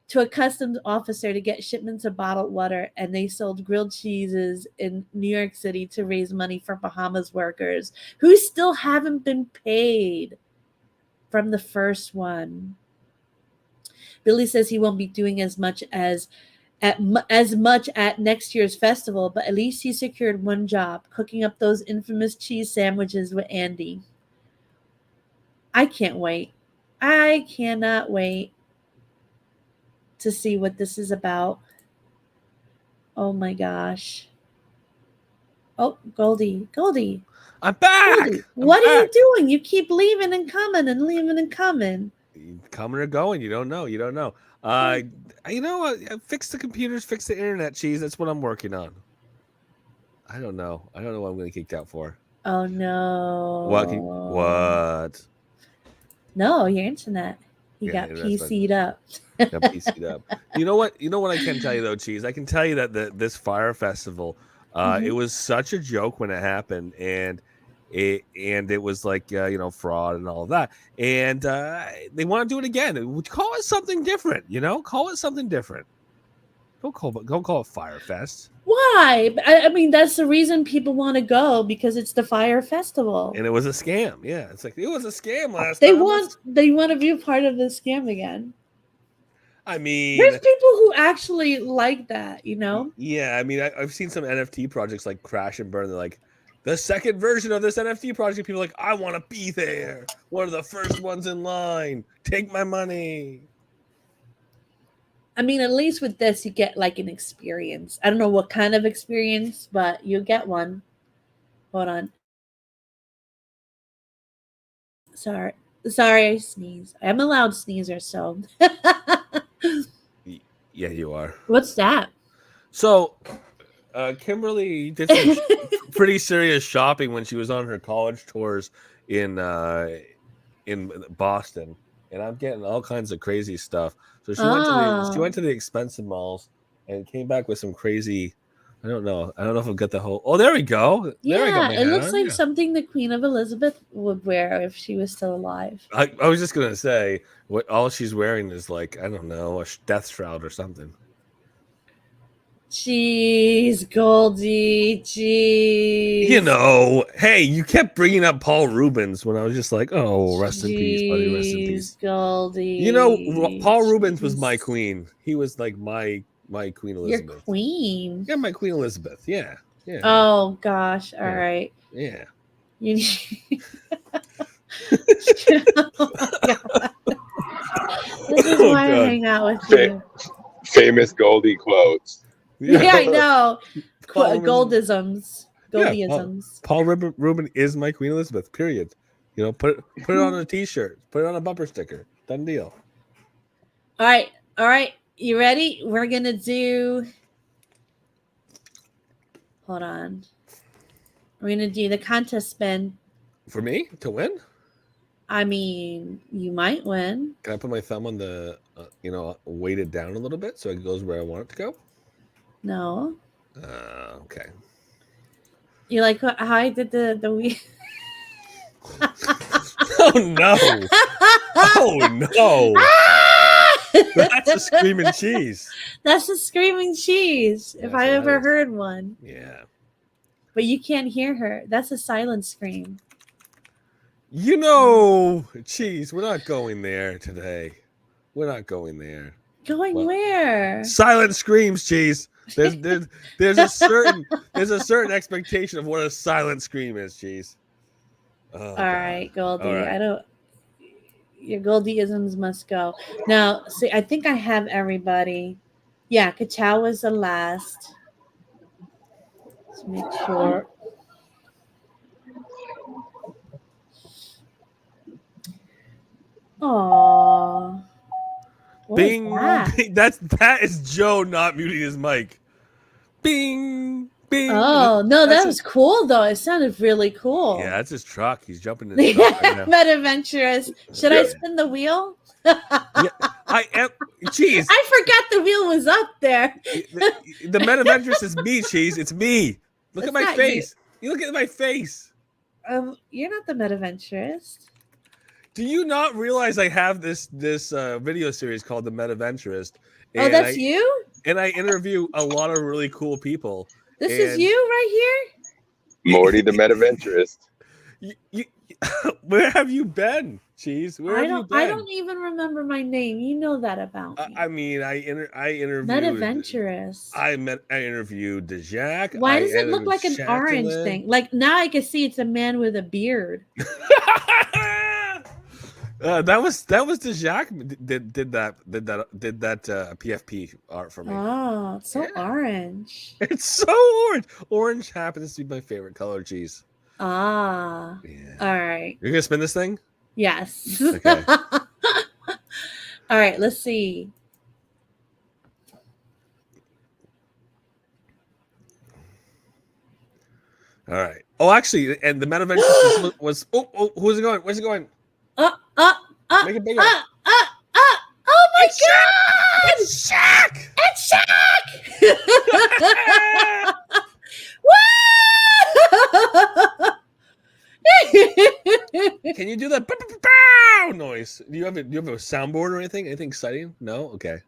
To a customs officer to get shipments of bottled water, and they sold grilled cheeses in New York City to raise money for Bahamas workers who still haven't been paid from the first one. Billy says he won't be doing as much at next year's festival, but at least he secured one job, cooking up those infamous cheese sandwiches with Andy. I can't wait. I cannot wait to see what this is about. Oh my gosh. Oh, Goldie. I'm back. Goldie, what are you doing? You keep leaving and coming and leaving and coming. Coming or going, you don't know. You know what? Fix the computers, fix the internet, cheese. That's what I'm working on. I don't know what I'm going to get kicked out for. Oh no. What? No, your internet. You Yeah, got PC'd up. Got PC'd up. You know what I can tell you though, cheese. I can tell you that this Fire Festival, it was such a joke when it happened, and it was like fraud and all of that, and they want to do it again. Call it something different. Call it something different. Don't call it Fire Fest. Why? I mean, that's the reason people want to go, because it's the Fire Festival. And it was a scam. Yeah, it's like it was a scam last time. They want to be a part of the scam again. I mean, there's people who actually like that, Yeah, I mean, I've seen some NFT projects like crash and burn. They're like, the second version of this NFT project. People are like, I want to be there. One of the first ones in line. Take my money. I mean, at least with this, you get like an experience. I don't know what kind of experience, but you get one. Hold on. Sorry, I sneeze. I'm a loud sneezer, so. Yeah, you are. What's that? So, Kimberly did some pretty serious shopping when she was on her college tours in Boston, and I'm getting all kinds of crazy stuff. So she went to the expensive malls and came back with some crazy. I don't know if I'll get the whole. Oh, there we go. Yeah, it looks like something the Queen of Elizabeth would wear if she was still alive. I was just gonna say, what all she's wearing is like, I don't know, a death shroud or something. Jeez, Goldie, jeez. Hey, you kept bringing up Paul Rubens when I was just like, oh, rest in peace, buddy, rest in peace. Goldie. Paul Rubens was my queen. He was like my Queen Elizabeth. Your queen? Yeah, my Queen Elizabeth. Yeah. Oh, gosh. All right. Yeah. You need... Oh, God. This is why I hang out with you. Famous Goldie quotes. Yeah, I know. Paul Rubin- Goldisms. Yeah, Goldisms. Paul Rubin is my Queen Elizabeth. Period. You know, put it on a T-shirt. Put it on a bumper sticker. Done deal. All right. You ready? We're gonna do. Hold on. We're gonna do the contest spin. For me to win? I mean, you might win. Can I put my thumb on the, weight it down a little bit so it goes where I want it to go? No. Okay. You like how I did the we. Oh no! Oh no! That's a screaming cheese. That's a screaming cheese. If Yes, I that ever is. heard one. Yeah. But you can't hear her. That's a silent scream. You know, cheese. We're not going there today. We're not going there. Going Well, where? Silent screams, cheese. There's a certain expectation of what a silent scream is, cheese. Oh, All right, Goldie. All right. I don't. Your Goldieisms must go. Now, see, I think I have everybody. Yeah, Kachow was the last. Let's make sure. Oh. Bing, That? bing. That is Joe not muting his mic. Bing, bing. Oh no, That's that was cool though. It sounded really cool. Yeah, that's his truck. He's jumping in his truck right now. Metaventurous. Should I spin the wheel? I am. Cheese. I forgot the wheel was up there. The Metaventurous is me, cheese. It's me. Look It's at my not face. You look at my face. You're not the Metaventurous. Do you not realize I have this video series called The Metaventurist? Oh, that's you? And I interview a lot of really cool people. This is you right here? Morty the Metaventurist. Where have you been, Cheese? Where have you been? I don't even remember my name. You know that about me. I mean, I interviewed Metaventurous. I interviewed DeJack. Why does it look like an orange thing? Like now I can see it's a man with a beard. That was DeJack did that PFP art for me. Oh, it's so orange. It's so orange. Orange happens to be my favorite color, cheese. Ah. Yeah. All right. You're gonna spin this thing? Yes. Okay. All right, let's see. All right. Oh, actually, and the Metaventurous was who's it going? Where's it going? Make it bigger. Oh my God! It's Shaq! It's Shaq! Can you do that bow noise? Do you have a soundboard or anything? Anything exciting? No? Okay.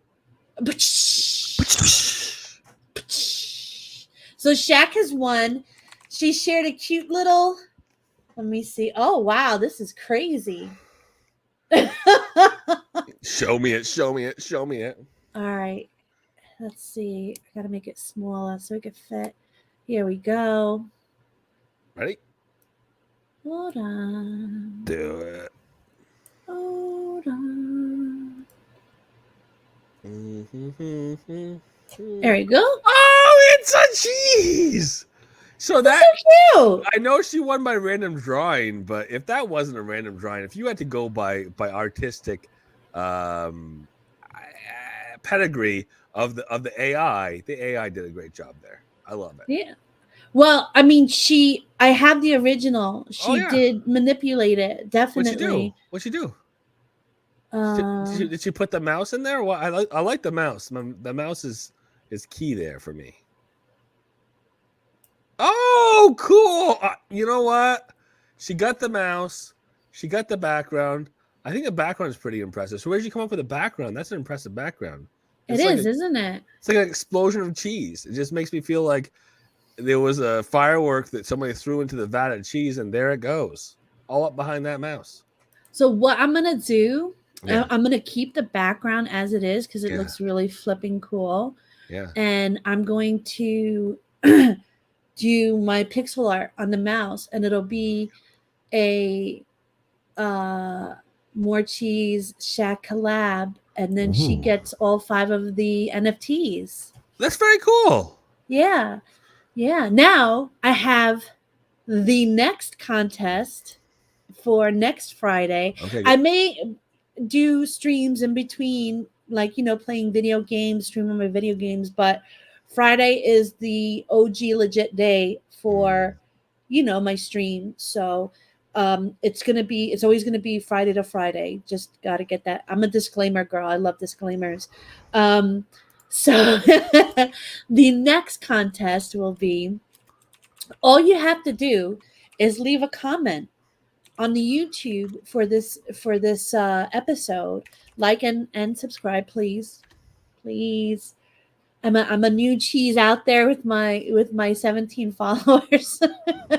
So Shaq has won. She shared a cute little. Let me see. Oh wow, this is crazy. Show me it. Show me it. Show me it. All right. Let's see. I gotta make it smaller so it can fit. Here we go. Ready? Hold on. Do it. Hold on. Mm-hmm. There we go. Oh, it's a cheese. So That's so cute. I know she won by random drawing, but if that wasn't a random drawing, if you had to go by artistic pedigree of the AI, the AI did a great job there. I love it. Yeah. Well, I mean, I have the original. She did manipulate it, definitely. What'd she do? Did she put the mouse in there? Well, I like the mouse. The mouse is key there for me. Oh, cool! You know what? She got the mouse. She got the background. I think the background is pretty impressive. So where did you come up with the background? That's an impressive background. Isn't it? It's like an explosion of cheese. It just makes me feel like there was a firework that somebody threw into the vat of cheese, and there it goes, all up behind that mouse. So what I'm gonna do, I'm gonna keep the background as it is because it looks really flipping cool. Yeah. And I'm going to do my pixel art on the mouse, and it'll be a Morecheese Shaq collab, and then she gets all 5 of the NFTs. That's very cool. Yeah. Yeah. Now I have the next contest for next Friday. Okay. I may do streams in between, like, playing video games, streaming my video games, but Friday is the OG legit day for, my stream. So it's always gonna be Friday to Friday. Just gotta get that. I'm a disclaimer girl. I love disclaimers. So the next contest will be, all you have to do is leave a comment on the YouTube for this episode. Like and subscribe, please. I'm a new cheese out there with my 17 followers.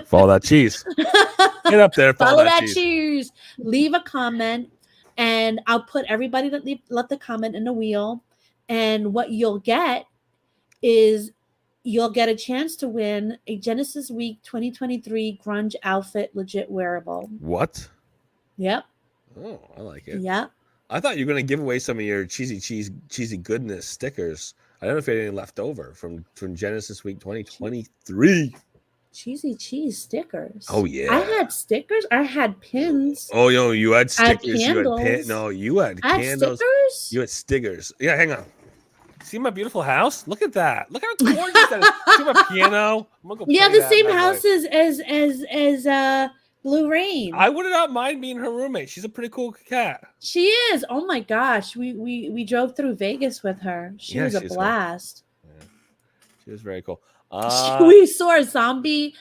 Follow that cheese. Get up there. Follow that cheese. Leave a comment, and I'll put everybody that left the comment in the wheel. And what you'll get is you'll get a chance to win a Genesis Week 2023 grunge outfit legit wearable. What? Yep. Oh, I like it. Yep. I thought you were going to give away some of your cheesy goodness stickers. I don't know if you had any left over from Genesis Week 2023. Cheesy cheese stickers. Oh, yeah. I had stickers. I had pins. Oh, no, you had stickers. I had candles. You had I candles. Stickers? You had stickers. Yeah, hang on. See my beautiful house? Look at that. Look how gorgeous that is. See my piano? I'm gonna go yeah, play the that same in my house life. as Blue Rain. I would not mind being her roommate. She's a pretty cool cat. She is. Oh my gosh. We drove through Vegas with her. She was a blast. Cool. Yeah. She was very cool. We saw a zombie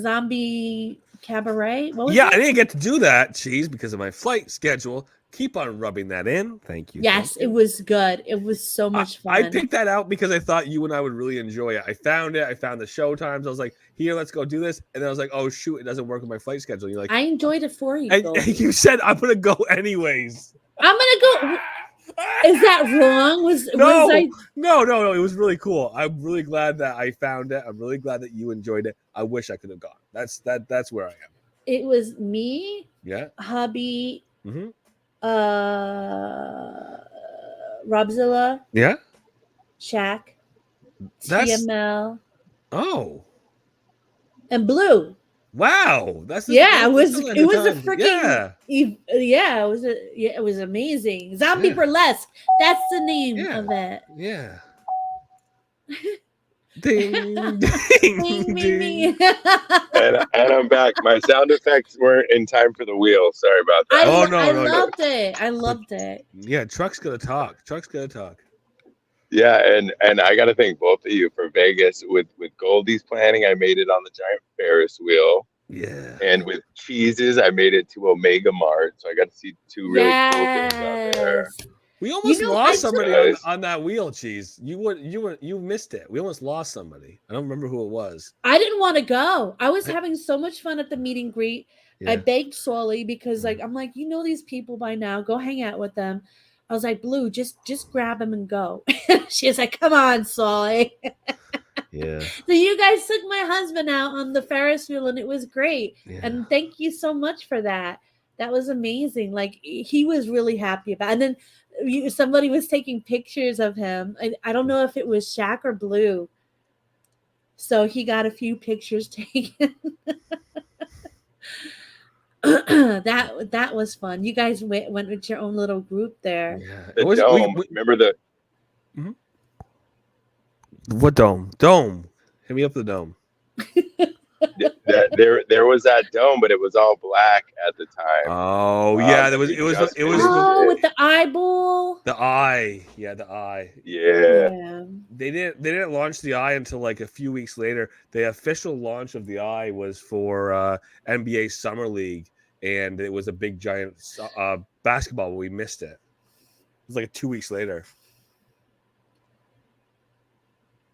zombie cabaret. What was I it? didn't get to do that, Cheese, because of my flight schedule. Keep on rubbing that in. Thank you. Yes, it was good. It was so much fun. I picked that out because I thought you and I would really enjoy it. I found it. I found the show times. I was like, here, let's go do this. And then I was like, oh, shoot, it doesn't work with my flight schedule. You're like, I enjoyed it for you. And you said, I'm going to go anyways. I'm going to go. Is that wrong? No. It was really cool. I'm really glad that I found it. I'm really glad that you enjoyed it. I wish I could have gone. That's where I am. It was me, yeah, hubby, Robzilla, yeah, Shaq, TML, and Blue. Wow, it was a freaking it was amazing. Zombie Burlesque. That's the name of it. Yeah. Ding, ding, ding. And I'm back. My sound effects weren't in time for the wheel. Sorry about that. I loved it. Yeah, Truck's gonna talk. Yeah, and I got to thank both of you for Vegas. With Goldie's planning, I made it on the giant Ferris wheel. Yeah. And with Cheeses, I made it to Omega Mart, so I got to see two really cool things out there. We almost lost somebody on that wheel, Cheese. You missed it. We almost lost somebody. I don't remember who it was. I didn't want to go. I was having so much fun at the meet and greet. Yeah. I begged Solly because I'm like, these people by now. Go hang out with them. I was like, Blue, just grab them and go. She's like, come on, Solly. Yeah. So you guys took my husband out on the Ferris wheel and it was great. Yeah. And thank you so much for that. That was amazing. Like, he was really happy about it. And then somebody was taking pictures of him. I don't know if it was Shaq or Blue. So he got a few pictures taken. That was fun. You guys went with your own little group there. Yeah. Remember the what dome? Dome. Hit me up the dome. There was that dome, but it was all black at the time. Oh yeah, it was with the eyeball. The eye. Yeah, the eye. Yeah. They didn't launch the eye until like a few weeks later. The official launch of the eye was for NBA Summer League, and it was a big giant basketball, but we missed it. It was like 2 weeks later.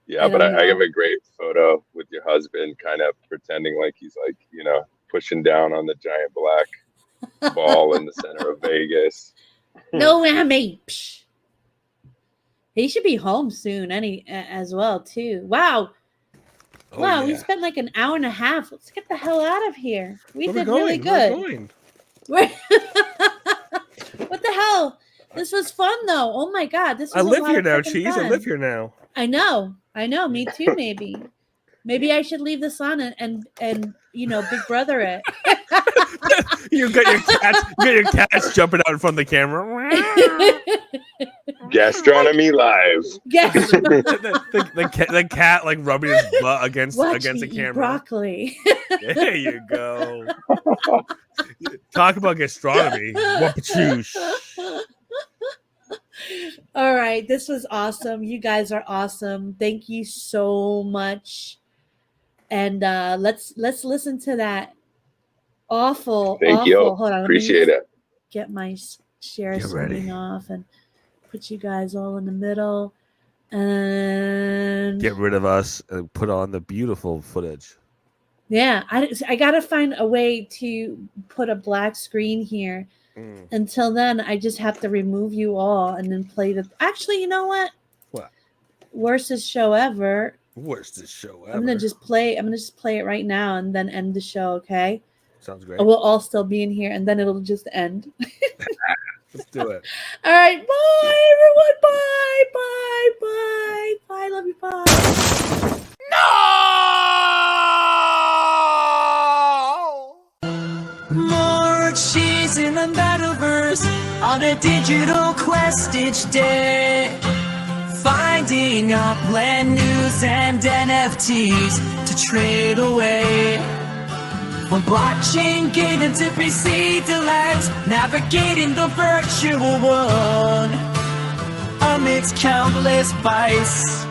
Yeah, but I have a great photo with your husband kind of pretending like he's like, pushing down on the giant black ball in the center of Vegas. No whammy. He should be home soon as well, too. Wow. Wow, we spent like an hour and a half. Let's get the hell out of here. We did really good. What the hell? This was fun, though. Oh, my God. I live here now, Cheese. I live here now. I know. Me too. Maybe I should leave this on and Big Brother it. You got your cats jumping out in front of the camera. Gastronomy live. Yes. the cat like rubbing his butt against the Eat camera. broccoli. There you go. Talk about gastronomy. Whoop-a-choosh. All right, this was awesome. You guys are awesome. Thank you so much. And let's listen to that awful. Thank you. Hold on, Appreciate it. Get my share screen off and put you guys all in the middle. And get rid of us and put on the beautiful footage. Yeah, I gotta find a way to put a black screen here. Until then, I just have to remove you all and then play the. Actually, you know what? What? Worstest show ever. Worstest show ever. I'm gonna just play it right now and then end the show. Okay. Sounds great. We'll all still be in here and then it'll just end. Let's do it. All right. Bye, everyone. Bye. Love you. Bye. More cheese in the Metaverse on a digital quest each day. Finding Upland news and NFTs to trade away. From blockchain gated to PC delights, navigating the virtual world amidst countless bytes.